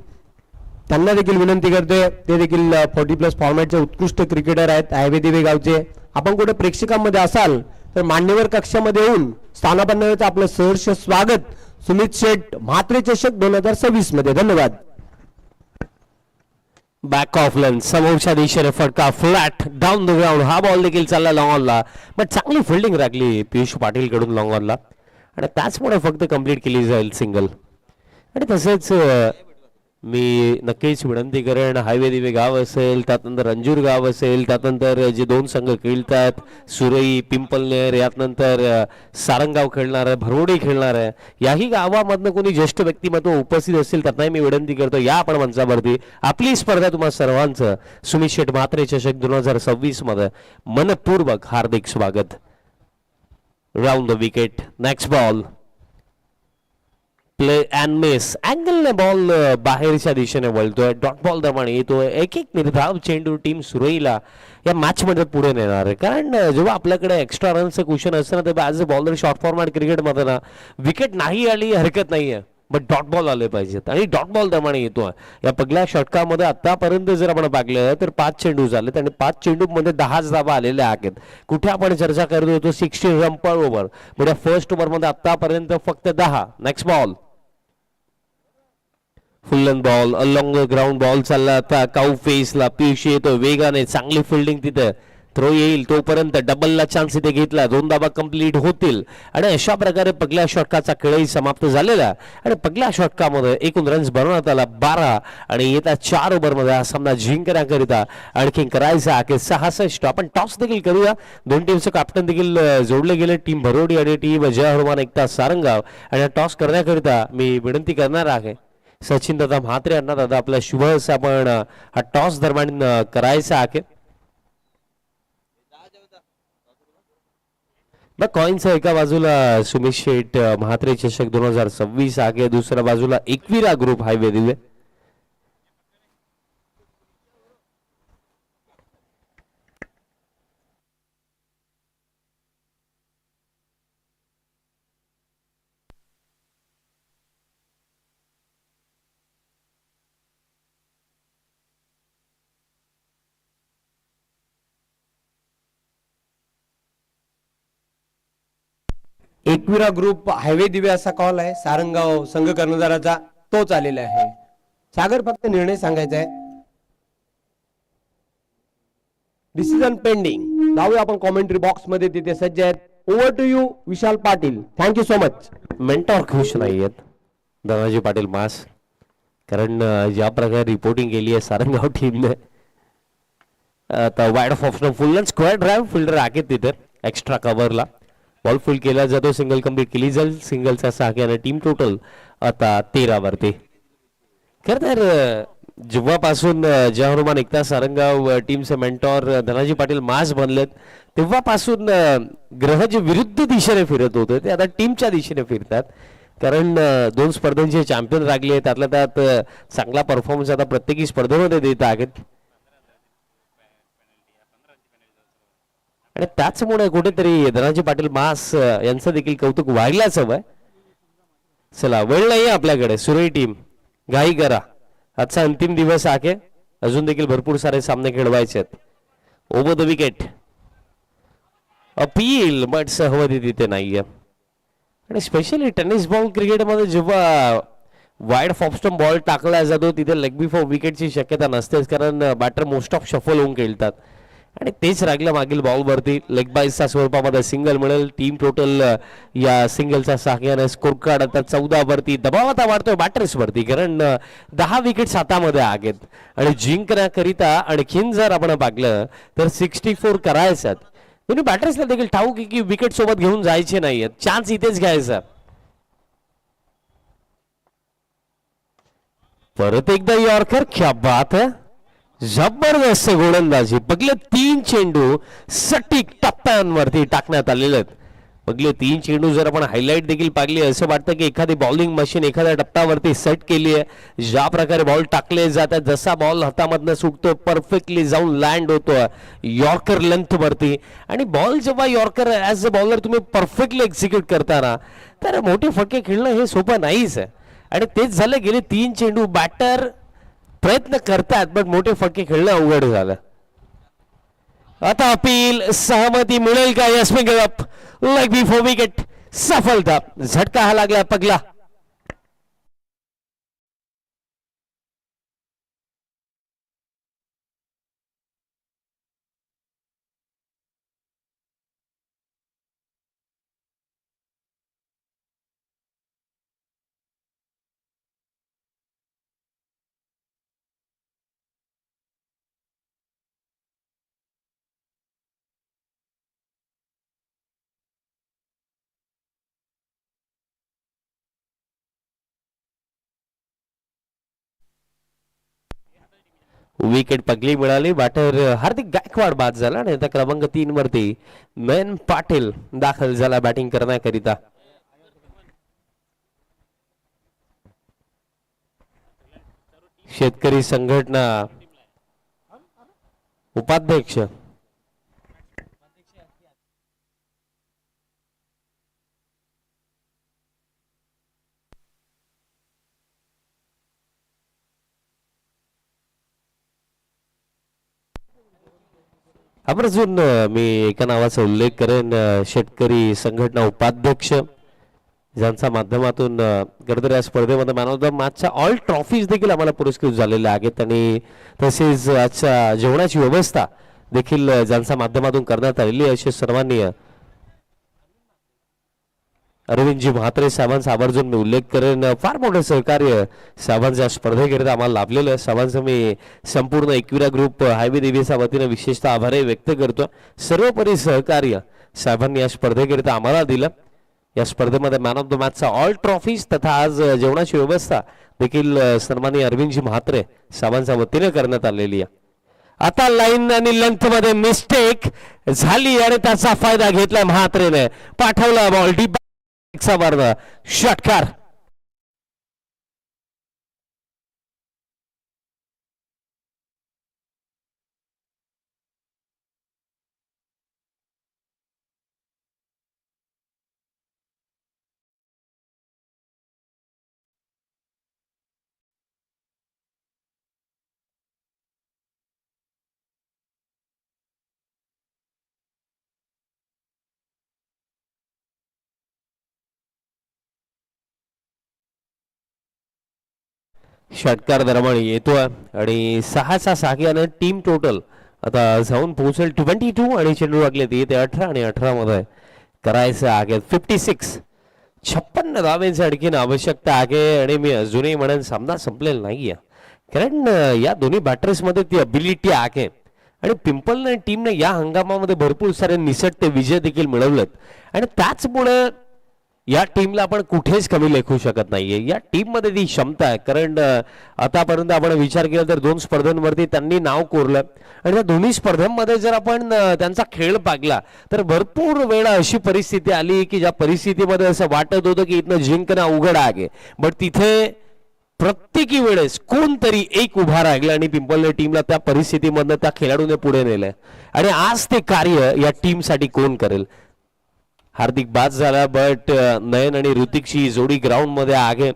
त्यांना देखील विनंती करतोय, ते देखील 40+ फॉर्मॅटचे उत्कृष्ट क्रिकेटर आहेत, आयवेदेवी गावचे. आपण कुठे प्रेक्षकांमध्ये असाल तर मान्यवर कक्षामध्ये येऊन स्थानापन्न व्हायचं. आपलं सहर्ष स्वागत सुमित शेठ म्हात्रे चषक 2026 मध्ये. धन्यवाद. बॅक ऑफ लेन समोरच्या दिशेने फटका फ्लॅट डाऊन द ग्राउंड. हा बॉल देखील चालला लॉंग ऑनला, पण चांगली फिल्डिंग राखली पियुष पाटील कडून लॉंग ऑनला, आणि त्याचमुळे फक्त कंप्लीट केली जाईल सिंगल. आणि तसेच मी नक्कीच विनंती करेन, हायवे दिवे गाव असेल, त्यानंतर अंजूर गाव असेल, त्यानंतर जे 2 संघ खेळतात सुरई पिंपलनेर, यानंतर सारंगाव खेळणार आहे, भरोडी खेळणार आहे, याही गावामधनं कोणी ज्येष्ठ व्यक्तिमत्व उपस्थित असतील त्यांनाही मी विनंती करतो, या आपण मंचावरती. आपली स्पर्धा तुम्हा सर्वांचं सुमित शेठ म्हात्रे चषक 2026 मध्ये मनपूर्वक हार्दिक स्वागत. Round the wicket, next ball, play and miss. अँगलने बॉल बाहेरच्या दिशेने वळतोय, डॉट बॉल दरम्यान येतोय. एक निर्धाव चेंडू टीम सुरईला या मॅच मध्ये पुढे नेणार आहे. कारण जेव्हा आपल्याकडे एक्स्ट्रा रनचं क्वेश्चन असतं ना, तेव्हा as a bowler short format क्रिकेटमध्ये ना विकेट नाही आली हरकत नाहीये, बट डॉट बॉल आले पाहिजेत, आणि डॉट बॉल दरम्यान येतोय. या पहिल्या षटकामध्ये आतापर्यंत जर आपण पाहिलं तर 5 चेंडू झालेत, आणि 5 चेंडूमध्ये 10 धावा आलेल्या आहेत. कुठे आपण चर्चा करत होतो 16 रन पर ओव्हर, म्हणजे फर्स्ट ओव्हरमध्ये आतापर्यंत फक्त 10. Next ball, full and ball along the ground. Ball चालला आता काऊ फेसला, पियुष येतो वेगाने, चांगली फिल्डिंग तिथे, थ्रो येईल तोपर्यंत डबलला चान्स इथे घेतला, 2 धावा कंप्लीट होतील, आणि अशा प्रकारे पहिल्या षटकाचा खेळही समाप्त झालेला. आणि पहिल्या षटकामध्ये एकूण रन्स बनवण्यात आला 12, आणि येत्या 4 ओव्हरमध्ये हा सामना जिंकण्याकरिता आणखी करायचा आहे 66. आपण टॉस देखील करूया, 2 टीमचे कॅप्टन देखील जोडले गेले, टीम भरोडी आणि टीम जय हनुमान एकता सारंगाव. आणि टॉस करण्याकरिता मी विनंती करणार आहे सचिन दादा म्हात्रे यांना, दादा आपल्या शुभ असं आपण हा टॉस दरम्यान करायचा आहे. बघ, कॉइनचा एका बाजूला सुमित शेठ म्हात्रे चषक 2026 आहे, दुसऱ्या बाजूला एकविरा ग्रुप हायवे दिले. एकविरा ग्रुप हायवे दिवे असा कॉल आहे सारंगाव संघ कर्णधाराचा, तोच आलेला आहे. सागर फक्त निर्णय सांगायचा आहे. Decision pending. जाऊया आपण कॉमेंट्री बॉक्स मध्ये, तिथे सज्ज आहेत. Over to you Vishal Patil. Thank you so much. Mentor खुश नाहीयेत धनाजी पाटील मास, कारण ज्या प्रकारे रिपोर्टिंग केली आहे सारंगाव टीमने, आता wide of option full and square drive fielder आहेत तिथे एक्स्ट्रा कव्हरला. बॉल फुल केला जातो, सिंगल कंप्लीट केली जाईल. सिंगलचा 6 आणि टीम टोटल आता 13 वरती. खरं तर जेव्हापासून जय हनुमान एकता सारंगाव टीमचे मेंटॉर धनाजी पाटील मास बनलेत तेव्हापासून ग्रह जे विरुद्ध दिशेने फिरत होते ते आता टीमच्या दिशेने फिरतात. कारण 2 स्पर्धांचे चॅम्पियन लागले, त्यातल्या त्यात चांगला परफॉर्मन्स आता प्रत्येकी स्पर्धेमध्ये देत आहेत. आणि त्याचमुळे कुठेतरी धनाजी पाटील मास यांचं देखील कौतुक व्हायलाच हवंय. चला वेळ नाही आपल्याकडे, सुरई टीम घाई करा, आजचा अंतिम दिवस आहे, अजून देखील भरपूर सारे सामने खेळवायचे आहेत. Over the wicket appeal but सहमती तिथे नाहीये. आणि स्पेशली टेनिस बॉल क्रिकेटमध्ये जेव्हा वाईड फॉपस्टम बॉल टाकला जातो तिथे लेग बिफोर विकेटची शक्यता नसतेच, कारण बॅटर मोस्ट ऑफ शफल होऊन खेळतात. आणि तेच राहिलं मागील बॉलवरती. लेग बाईसच्या स्वरूपामध्ये सिंगल मिळेल. टीम टोटल या सिंगलच्या सहाय्याने स्कोर कार्ड आता 14 वरती. दबाव आता वाढतोय बॅटर्स वरती, कारण 10 विकेट्स हातामध्ये आहेत. आणि जिंकण्याकरिता आणखीन जर आपण पाहिलं तर 64 करायच्यात. दोन्ही बॅटर्सला देखील ठाऊक की विकेट सोबत घेऊन जायचे नाहीयेत, चान्स इथेच घ्यायचा. परत एकदा यॉर्कर, क्या बात है, जबरदस्त गोलंदाजी. पगले 3 चेंडू सटीक टप्प्यांवरती टाकण्यात आलेले आहेत. पगले 3 चेंडू जर आपण हायलाइट देखील पाहिली असं वाटतं की एखादी बॉलिंग मशीन एखाद्या टप्प्यावरती सेट केली आहे. ज्या प्रकारे बॉल टाकले जातात, जसा बॉल हातामधनं सुटतो परफेक्टली जाऊन लँड होतो यॉर्कर लेंथ वरती. आणि बॉल जेव्हा यॉर्कर ॲज अ बॉलर तुम्ही परफेक्टली एक्झिक्यूट करताना तर मोठे फटके खेळणं हे सोपं नाहीच आहे. आणि तेच झालं, गेले 3 चेंडू बॅटर प्रयत्न करतात पण मोठे फटके खेळणं अवघड झालं. आता अपील सहमती मिळेल का? यस्मिन गप लेग बिफोर विकेट, सफलता. झटका हा लागला पगला. विकेट पगली मिळाली. बॅटर हार्दिक गायकवाड बाद झाला आणि आता क्रमांक 3 वरती मेन पाटील दाखल झाला बॅटिंग करण्याकरिता. शेतकरी संघटना उपाध्यक्ष आवर्जून मी एका नावाचा उल्लेख करेन, शेतकरी संघटना उपाध्यक्ष ज्यांच्या माध्यमातून खरंतर या स्पर्धेमध्ये मॅन ऑफ द मॅचच्या ऑल ट्रॉफीज देखील आम्हाला पुरस्कृत झालेल्या आहेत. आणि तसेच आजच्या जेवणाची व्यवस्था देखील ज्यांच्या माध्यमातून करण्यात आलेली असे सर्वांनी अरविंदजी म्हात्रे साहेबांचा आवर्जून मी उल्लेख करेन. फार मोठं सहकार्य साहेबांच्या स्पर्धेकरिता आम्हाला लाभलेलं आहे. साहेबांचं मी संपूर्ण एकविरा ग्रुप हायवे देवीच्या वतीने विशेषतः आभार व्यक्त करतो. सर्वोपरी सहकार्य साहेबांनी या स्पर्धेकरिता आम्हाला दिलं. या स्पर्धेमध्ये मॅन ऑफ द मॅचचा ऑल ट्रॉफीज तथा आज जेवणाची व्यवस्था देखील सन्माननीय अरविंदजी म्हात्रे साहेबांच्या वतीने करण्यात आलेली आहे. आता लाईन आणि लेंथ मध्ये मिस्टेक झाली आणि त्याचा फायदा घेतला म्हात्रेने. पाठवला बॉल डीप षटकार. षटकार दरम्यान येतोय आणि 6च्या सहाय्याने टीम टोटल आता जाऊन पोहोचेल 22 आणि चेंडू लागले ते 18 आणि 18 मध्ये करायचं आहे 56. 56 धावेंची आणखीन आवश्यकता आहे आणि मी अजूनही म्हणेन सामना संपलेला नाहीये कारण या दोन्ही बॅटर्समध्ये ती अबिलिटी आहे आणि पिंपल टीमने या हंगामामध्ये भरपूर सारे निसटते विजय देखील मिळवलेत आणि त्याचमुळे या टीमला आपण कुठेच कमी लेखू शकत नाहीये या टीम मध्ये ती क्षमता आहे कारण आतापर्यंत आपण विचार केला तर 2 स्पर्धांवरती त्यांनी नाव कोरलं आणि त्या दोन्ही स्पर्धांमध्ये जर आपण त्यांचा खेळ पाहिला तर भरपूर वेळा अशी परिस्थिती आली की ज्या परिस्थितीमध्ये असं वाटत होतं की इथनं जिंकणं अवघड आहे बट तिथे प्रत्येकी वेळेस कोणतरी एक उभा राहिला आणि पिंपल टीमला त्या परिस्थितीमधनं त्या खेळाडूने पुढे नेलंय आणि आज ते कार्य या टीमसाठी कोण करेल हार्दिक बाद झाला बट नयन आणि ऋतिकची जोडी ग्राउंड मध्ये आहे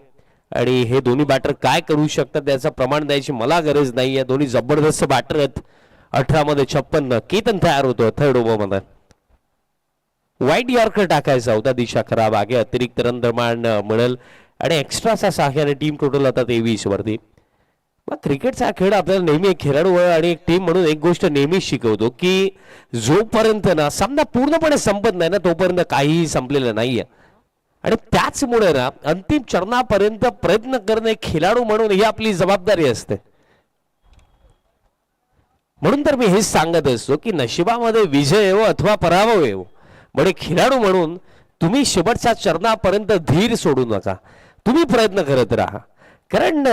आणि हे दोन्ही बॅटर काय करू शकतात त्याचं प्रमाण द्यायची मला गरज नाही आहे दोन्ही जबरदस्त बॅटर आहेत 18 मध्ये 56 केतन तयार होतो थर्ड ओव्हर मध्ये वाईट यॉर्कर टाकायचा होता दिशा खराब आहे अतिरिक्त रन प्रमाण मिळेल आणि एक्स्ट्राचा सहाय्याने टीम टोटल आता 23 वरती क्रिकेटचा खेळ आपल्याला नेहमी एक खेळाडू आणि एक टीम म्हणून एक गोष्ट नेहमीच शिकवतो की जोपर्यंत ना सामना पूर्णपणे संपत नाही ना तोपर्यंत काहीही संपलेलं नाहीये आणि त्याचमुळे ना अंतिम चरणापर्यंत प्रयत्न करणे खेळाडू म्हणून ही आपली जबाबदारी असते म्हणून तर मी हेच सांगत असतो की नशिबामध्ये विजय येवो अथवा पराभव येवो म्हणजे खेळाडू म्हणून तुम्ही शेवटच्या चरणापर्यंत धीर सोडू नका तुम्ही प्रयत्न करत राहा कारण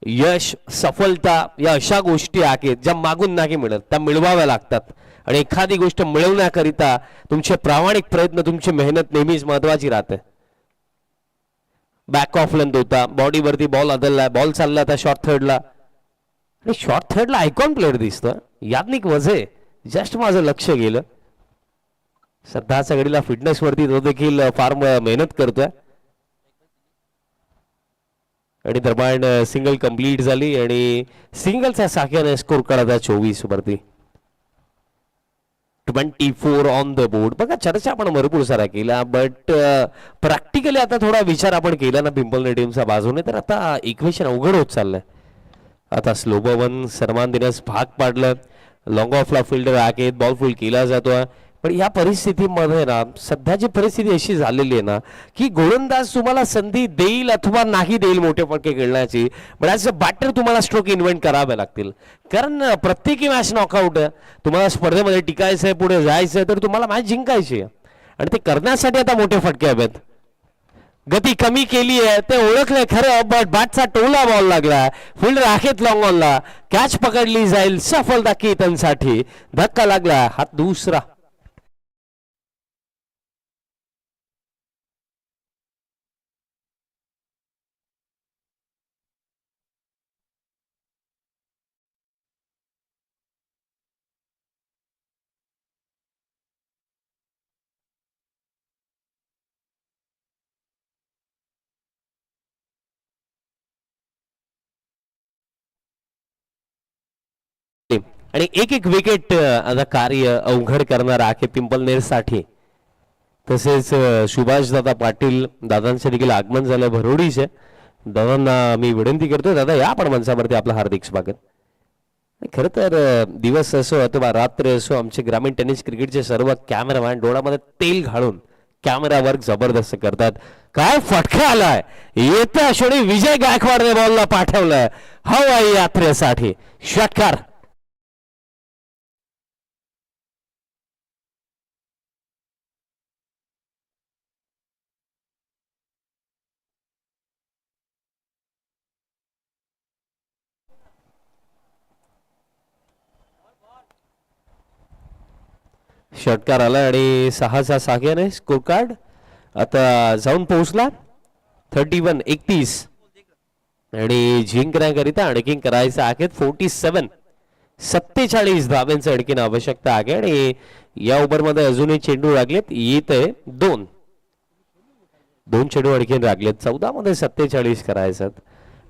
यश सफलता या अशा गोष्टी आहेत ज्या मागून नाही मिळत त्या मिळवाव्या लागतात आणि एखादी गोष्ट मिळवण्याकरिता तुमचे प्रामाणिक प्रयत्न तुमची मेहनत नेहमीच महत्वाची राहते बॅक ऑफ लेंथ होता बॉडीवरती बॉल आदलला बॉल चालला आता शॉर्ट थर्डला आणि शॉर्ट थर्डला आयकॉन प्लेअर दिसतं याज्ञिक वझे जस्ट माझं लक्ष गेलं सध्याच्या घडीला फिटनेस वरती तो देखील फार मेहनत करतोय आणि दरम्यान सिंगल कंप्लीट झाली आणि सिंगलच्या साख्याने स्कोर काढला 24 वरती 24 ऑन द बोर्ड बघा चर्चा आपण भरपूर सारा केला बट प्रॅक्टिकली आता थोडा विचार आपण केला ना पिंपल टीमच्या बाजूने तर आता इक्वेशन अवघड होत चाललंय आता स्लो बवन सन्मान देण्यास भाग पाडलं लॉंग ऑफला फिल्डर आहेत बॉल फुल केला जातोय पण या परिस्थितीमध्ये ना सध्याची परिस्थिती अशी झालेली आहे ना की गोलंदाज तुम्हाला संधी देईल अथवा नाही देईल मोठे फटके खेळण्याची पण ॲज अ बॅटर तुम्हाला स्ट्रोक इन्व्हेंट करावे लागतील कारण प्रत्येकी मॅच नॉकआउट आहे तुम्हाला स्पर्धेमध्ये टिकायचंय पुढे जायचंय तर तुम्हाला मॅच जिंकायची आहे आणि ते करण्यासाठी आता मोठे फटके हवेत गती कमी केली आहे ते ओळखलंय खरं बट बॅटचा टोला बॉल लागला फिल्डर आहेत लॉंग ऑनला कॅच पकडली जाईल सफलता केतनसाठी धक्का लागला हा दुसरा आणि एक एक विकेट आता कार्य अवघड करणार आहे पिंपलनेर साठी तसेच सुभाष दादा पाटील दादांचे देखील आगमन झालं भरोडीचे दादांना मी विनंती करतोय दादा या आपण मंचावरती आपलं हार्दिक स्वागत खरं तर दिवस असो अथवा रात्र असो आमचे ग्रामीण टेनिस क्रिकेटचे सर्व कॅमेरामॅन डोळ्यामध्ये तेल घालून कॅमेरा वर्क जबरदस्त करतात काय फटका आलाय येत्या क्षणी विजय गायकवाडने बॉलला पाठवलं हवाई यात्रेसाठी षटकार षटकार आला आणि 6च्या साख्याने स्कोर कार्ड आता जाऊन पोहोचला 31-31 आणि जिंकण्याकरिता आणखीन करायचं आहे 47 धाव्यांचं आणखीन आवश्यकता आहे आणि या ओव्हरमध्ये अजूनही चेंडू लागलेत येत आहे दोन चेंडू आणखीन लागलेत 14 मध्ये 47 करायचं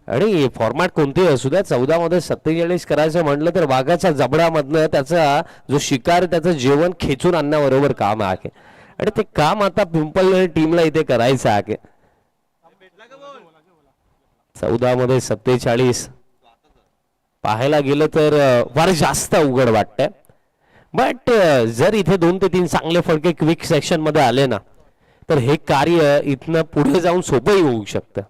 आणि फॉर्मॅट कोणतेही असू द्या 14 मध्ये 47 करायचं म्हटलं तर वाघाच्या जबडामधनं त्याचा जो शिकार त्याचं जेवण खेचून आणण्याबरोबर काम आहे आणि ते काम आता पिंपल टीमला इथे करायचं आहे 14 मध्ये 47 पाहायला गेलं तर फार जास्त अवघड वाटतंय बट जर इथे 2 ते 3 चांगले फटके क्विक सेक्शन मध्ये आले ना तर हे कार्य इथनं पुढे जाऊन सोपंही होऊ शकतं.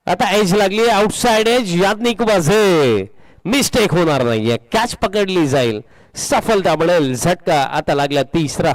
आता एज लागली, आउटसाइड एज, याज्ञिक वाझे, मिस्टेक होणार नाहीये, कॅच पकडली जाईल, सफलता मिळेल, झटका. आता लागला तिसरा.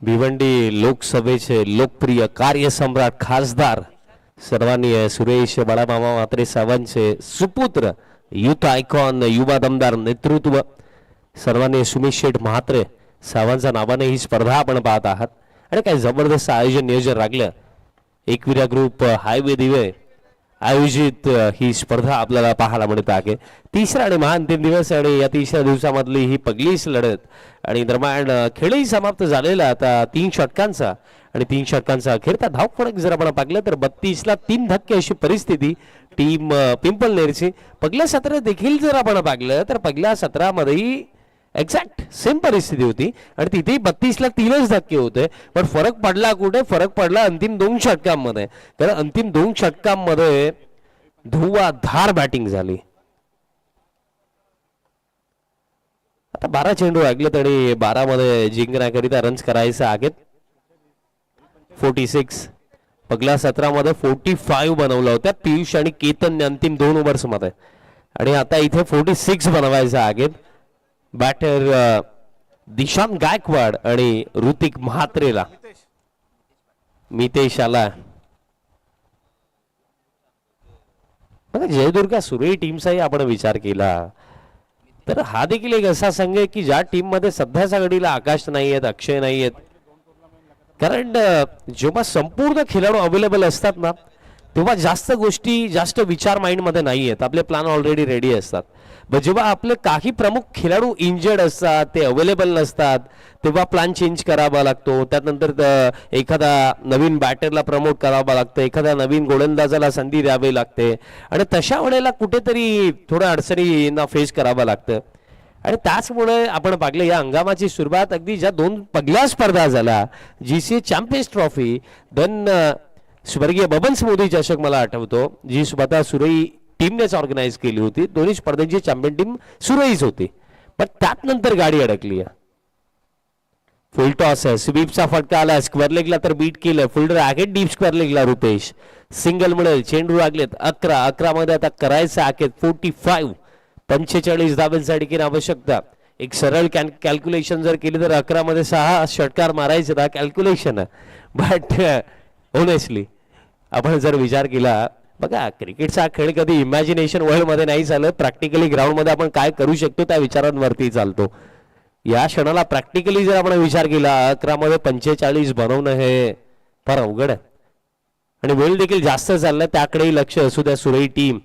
भिवंडी लोकसभेचे लोकप्रिय कार्यसम्राट खासदार सर्वांनी सुरेश बाळामामा म्हात्रे साहेबांचे सुपुत्र, युथ आयकॉन, युवा दमदार नेतृत्व सर्वांनी सुमित शेठ म्हात्रे साहेबांच्या नावाने ही स्पर्धा आपण पाहत आहात. आणि काय जबरदस्त आयोजन नियोजन राखलं. एकविरा ग्रुप हायवे दिवे आयोजित ही स्पर्धा आपल्याला पाहायला मिळत आहे. तिसरा आणि महाअंतिम दिवस आणि या तिसऱ्या दिवसामधली ही पहिलीच लढत आणि दरम्यान खेळही समाप्त झालेला आता 3 षटकांचा आणि 3 षटकांचा अखेरचा धावफलक जर आपण पाहिलं तर 32ला 3 धक्के अशी परिस्थिती टीम पिंपळनेरची. पहिल्या सत्रात देखील जर आपण पाहिलं तर पहिल्या सत्रामध्येही एक्झॅक्ट सेम परिस्थिती होती आणि तिथेही 32ला 3च धक्के होते. पण फरक पडला कुठे? फरक पडला अंतिम 2 षटकांमध्ये. कारण अंतिम 2 षटकांमध्ये धुवाधार बॅटिंग झाली. आता 12 चेंडू लागलेत आणि 12 मध्ये जिंकण्याकरिता रन्स करायचे आहेत 46. पहिल्या सत्रामध्ये 45 बनवलं होत्या पियुष आणि केतनने अंतिम 2 ओव्हर्स मध्ये आणि आता इथे 46 बनवायचे आहेत. बॅटर दिशांत गायकवाड आणि ऋतिक म्हात्रेला. मितेश आला. बघा जयदुर्गा सुरेई टीमचाही आपण विचार केला तर हा देखील एक असा संघ आहे की ज्या टीम मध्ये सध्याच्या घडीला आकाश नाही आहेत, अक्षय नाही आहेत. कारण जेव्हा संपूर्ण खेळाडू अवेलेबल असतात ना तेव्हा जास्त गोष्टी जास्त विचार माइंड मध्ये नाही आहेत. आपले प्लॅन ऑलरेडी रेडी असतात. जेव्हा आपले काही प्रमुख खेळाडू इंजर्ड असतात, ते अवेलेबल नसतात, तेव्हा प्लॅन चेंज करावा लागतो. त्यानंतर एखादा नवीन बॅटरला प्रमोट करावा लागतं, एखाद्या नवीन गोलंदाजाला संधी द्यावी लागते आणि तशा वेळेला कुठेतरी थोड्या अडचणींना फेस करावं लागतं. आणि त्याचमुळे आपण पाहिलं या हंगामाची सुरुवात अगदी ज्या 2 पहिल्या स्पर्धा झाल्या, GCA चॅम्पियन्स ट्रॉफी, धन स्वर्गीय बबन्स मोदी चषक मला आठवतो, जी स्वतः सुरई टीमनेच ऑर्गनाईज केली होती. दोन्ही स्पर्धेची चॅम्पियन टीम सुरईच होती. पण त्यात नंतर गाडी अडकली. फुल टॉस आहे, स्वीपचा फटका आला, स्क्वेअर लेगला तर बीट केलं, फुल रॅकेट डीप स्क्वेअर लेगला रुतेश, सिंगल मिळेल, चेंडू लागलेत 11 मध्ये आता करायचं आखेत 45. 45 धावांसाठी की आवश्यकता. एक सरळ कॅल्क्युलेशन जर केली तर 11 मध्ये 6 षटकार मारायचे ना कॅल्क्युलेशन. बट ऑनेस्टली आपण जर विचार केला, बघा क्रिकेटचा खेळ कधी इमॅजिनेशन वर्ल्ड मध्ये नाही चालत. प्रॅक्टिकली ग्राउंड मध्ये आपण काय करू शकतो त्या विचारांवरती चालतो. या क्षणाला प्रॅक्टिकली जर आपण विचार केला 11 मध्ये 45 बनवणं हे फार अवघड आहे आणि वेळ देखील जास्त चाललाय. त्याकडेही लक्ष असू द्या सुरई टीम.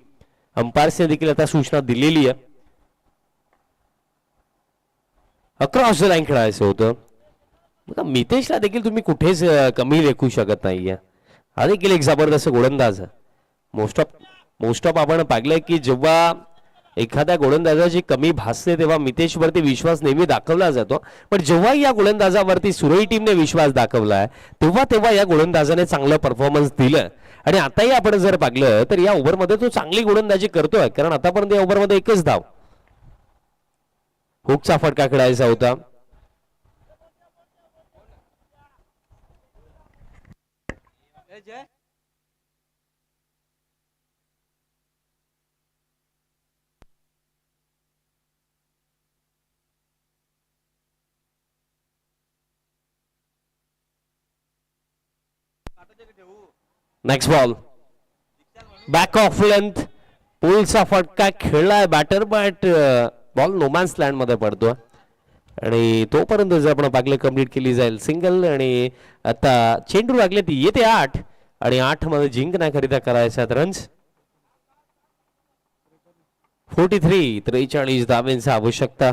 अंपायर्सने देखील आता सूचना दिलेली आहे. अक्रॉस द लाईन खेळायचं होतं. मितेशला देखील तुम्ही कुठेच कमी लेखू शकत नाहीये. हा देखील एक जबरदस्त गोलंदाज आहे. मोस्ट ऑफ आपण पाहिलंय की जेव्हा एखाद्या गोलंदाजाची कमी भासते तेव्हा मितेशवरती विश्वास नेहमी दाखवला जातो. पण जेव्हा या गोलंदाजावरती सुरई टीमने विश्वास दाखवलाय तेव्हा या गोलंदाजाने चांगलं परफॉर्मन्स दिलं. आणि आताही आपण जर पाहिलं तर या ओव्हरमध्ये तो चांगली गोलंदाजी करतोय. कारण आतापर्यंत या ओव्हरमध्ये 1च धाव. हुकचा फटका खेळायचा होता. Next ball back of length, पुलचा फटका खेळलाय batter but ball no man's land मध्ये पडतो आणि तोपर्यंत जर आपण पाहिलं कंप्लीट केली जाईल सिंगल. आणि आता चेंडू लागले ती येते 8 आणि 8 मध्ये जिंकण्याकरिता करायचे रन्स 43. 43 धावांची आवश्यकता.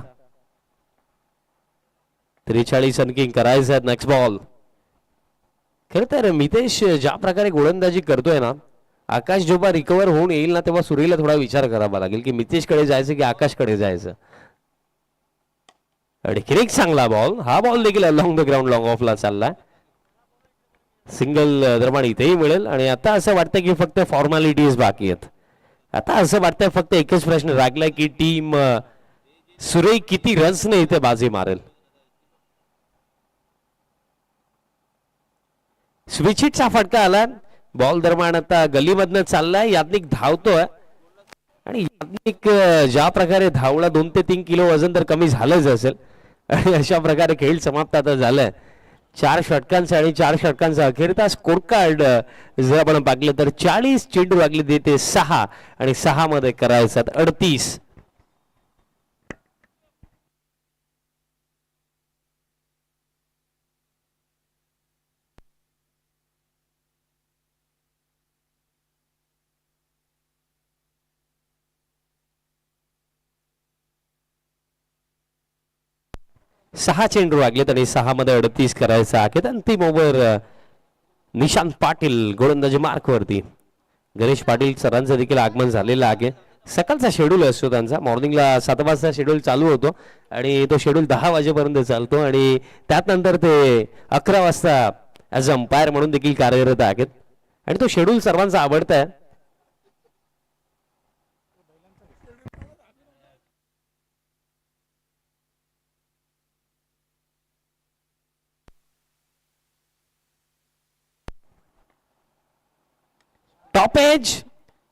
43 अंकी करायचं आहे. Next ball. खरं तर मितेश ज्या प्रकारे गोलंदाजी करतोय ना, आकाश जेव्हा रिकवर होऊन येईल ना तेव्हा सुरेला थोडा विचार करावा लागेल की मितेशकडे जायचं की आकाशकडे जायचं. आणखी एक चांगला बॉल. हा बॉल देखील अलॉंग द ग्राउंड लॉंग ऑफला चाललाय. सिंगल दरम्यान इथेही मिळेल. आणि आता असं वाटतं की फक्त फॉर्मॅलिटीज बाकी आहेत. आता असं वाटतंय फक्त एकच प्रश्न राखलाय की टीम सुरे किती रन्सने इथे बाजी मारेल. स्विच हिटचा फटका आला. बॉल दरम्यान आता गलीमधनं चाललाय. याज्ञिक धावतोय आणि याज्ञिक ज्या प्रकारे धावला 2 ते 3 किलो वजन तर कमी झालंच असेल. आणि अशा प्रकारे खेळ समाप्त आता झालाय 4 षटकांचा. आणि 4 षटकांचा अखेरचा स्कोर कार्ड जर आपण पाहिलं तर 40 चेंडू लागले देते 6 आणि 6 मध्ये करायचं 38. सहा चेंडू लागलेत आणि 6 मध्ये 38 करायचं आहे. अंतिम ओव्हर निशांत पाटील गोलंदाजी मार्क वरती. गणेश पाटील सरांचं देखील आगमन झालेलं आहे. सकाळचा शेड्यूल असतो त्यांचा. मॉर्निंगला 7 वाजता शेड्यूल चालू होतो आणि तो शेड्यूल 10 वाजेपर्यंत चालतो आणि त्यानंतर ते 11 वाजता ॲज अंपायर म्हणून देखील कार्यरत आहेत. आणि तो शेड्यूल सर्वांचा आवडता आहे. टॉप एज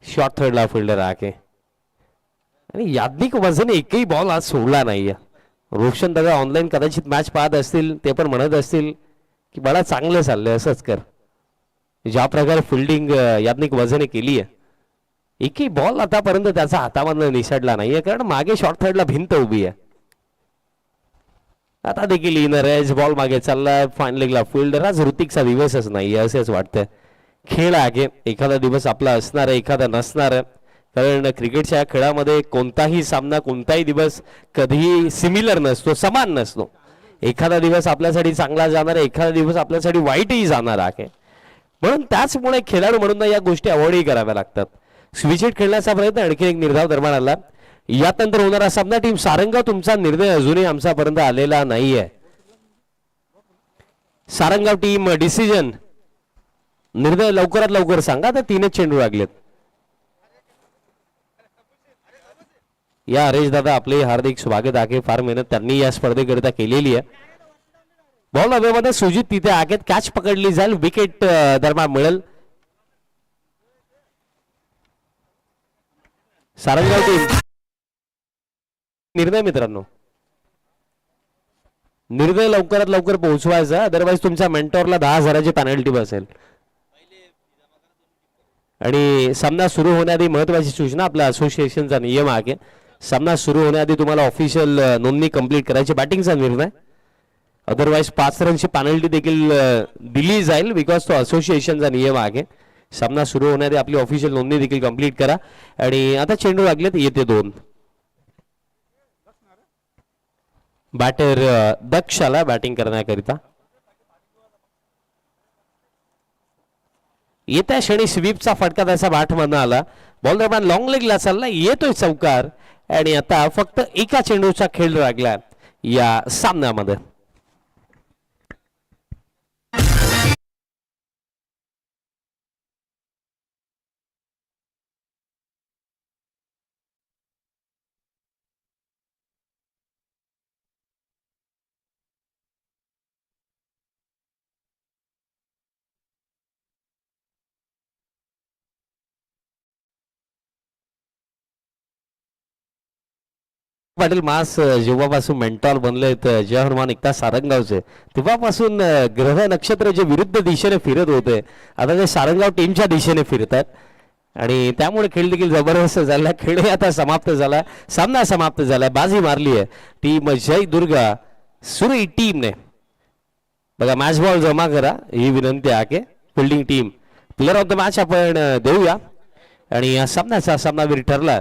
शॉर्ट थर्डला फिल्डर आहे. आणि याज्ञिक वजने एकही बॉल आज सोडला नाहीये. रोशन दादा ऑनलाईन कदाचित मॅच पाहत असतील. ते पण म्हणत असतील की मला चांगलं चाललंय असंच कर. ज्या प्रकारे फिल्डिंग याज्ञिक वजने केली आहे एकही बॉल आतापर्यंत त्याचा हातामधनं निसटला नाहीये. कारण मागे शॉर्ट थर्डला भिंत उभी आहे. आता देखील इनर एज बॉल मागे चाललाय. फायनलिंगला फिल्डर. आज ऋतिकचा दिवसच नाहीये असेच वाटतंय. खेळ आहे. एखादा दिवस आपला असणार आहे एखादा नसणार आहे. कारण क्रिकेटच्या खेळामध्ये कोणताही सामना कोणताही दिवस कधीही सिमिलर नसतो समान नसतो. एखादा दिवस आपल्यासाठी चांगला जाणार आहे एखादा दिवस आपल्यासाठी वाईटही जाणार आहे. म्हणून त्याचमुळे खेळाडू म्हणून या गोष्टी अवॉइडही कराव्या लागतात. स्विच हिट खेळण्याचा प्रयत्न आणखी एक निर्धाव दरम्यान आला. यानंतर होणारा सामना टीम सारंगाव. तुमचा निर्णय अजूनही आमच्यापर्यंत आलेला नाहीये. सारंगाव टीम डिसिजन निर्णय लवकरात लवकर सांगा. तर 3च चेंडू लागलेत. या हरेश दादा आपले हार्दिक स्वागत आहे. फार मेहनत त्यांनी या स्पर्धेकरिता केलेली आहे. बॉल हवेमध्ये सुजित तिथे आहेत. कॅच पकडली जाईल. विकेट दरम्यान मिळेल. सारंगाव टीम निर्णय मित्रांनो निर्णय लवकरात लवकर पोहोचवायचा. अदरवाईज तुमच्या मेंटॉरला 10,000ची पेनल्टी बसेल. आणि सामना सुरू होण्याआधी महत्वाची सूचना. आपल्या असोसिएशनचा नियम आहे सामना सुरू होण्याआधी तुम्हाला ऑफिशियल नोंदणी कंप्लीट करायची. बॅटिंगचा निर्णय. अदरवाईज 5 रनची पेनल्टी देखील दिली जाईल बिकॉज तो असोसिएशनचा नियम आहे. सामना सुरू होण्याआधी आपली ऑफिशियल नोंदणी देखील कंप्लीट करा. आणि आता चेंडू लागलेत येते 2. बॅटर दक्ष आला बॅटिंग करण्याकरिता. येत्या क्षणी स्वीपचा फटका त्याचा बॅटमधनं आला. बॉल दरम्यान लॉंग लेगला चालला. येतोय चौकार. आणि आता फक्त एका चेंडूचा खेळ लागला या सामन्यामध्ये. पाटील मास जेव्हापासून मेंटॉर बनलेत जय हनुमान एकता सारंगावचे तेव्हापासून ग्रह नक्षत्र जे विरुद्ध दिशेने फिरत होते आता ते सारंगाव टीमच्या दिशेने फिरतात. आणि त्यामुळे खेळ देखील जबरदस्त झाला. खेळ आता समाप्त झाला. सामना समाप्त झाला. बाजी मारली आहे टीम जय दुर्गा सुरई टीमने. बघा मॅच बॉल जमा करा ही विनंती आहे. Fielding team player of the match आपण देऊया. आणि या सामन्याचा सामनावीर ठरला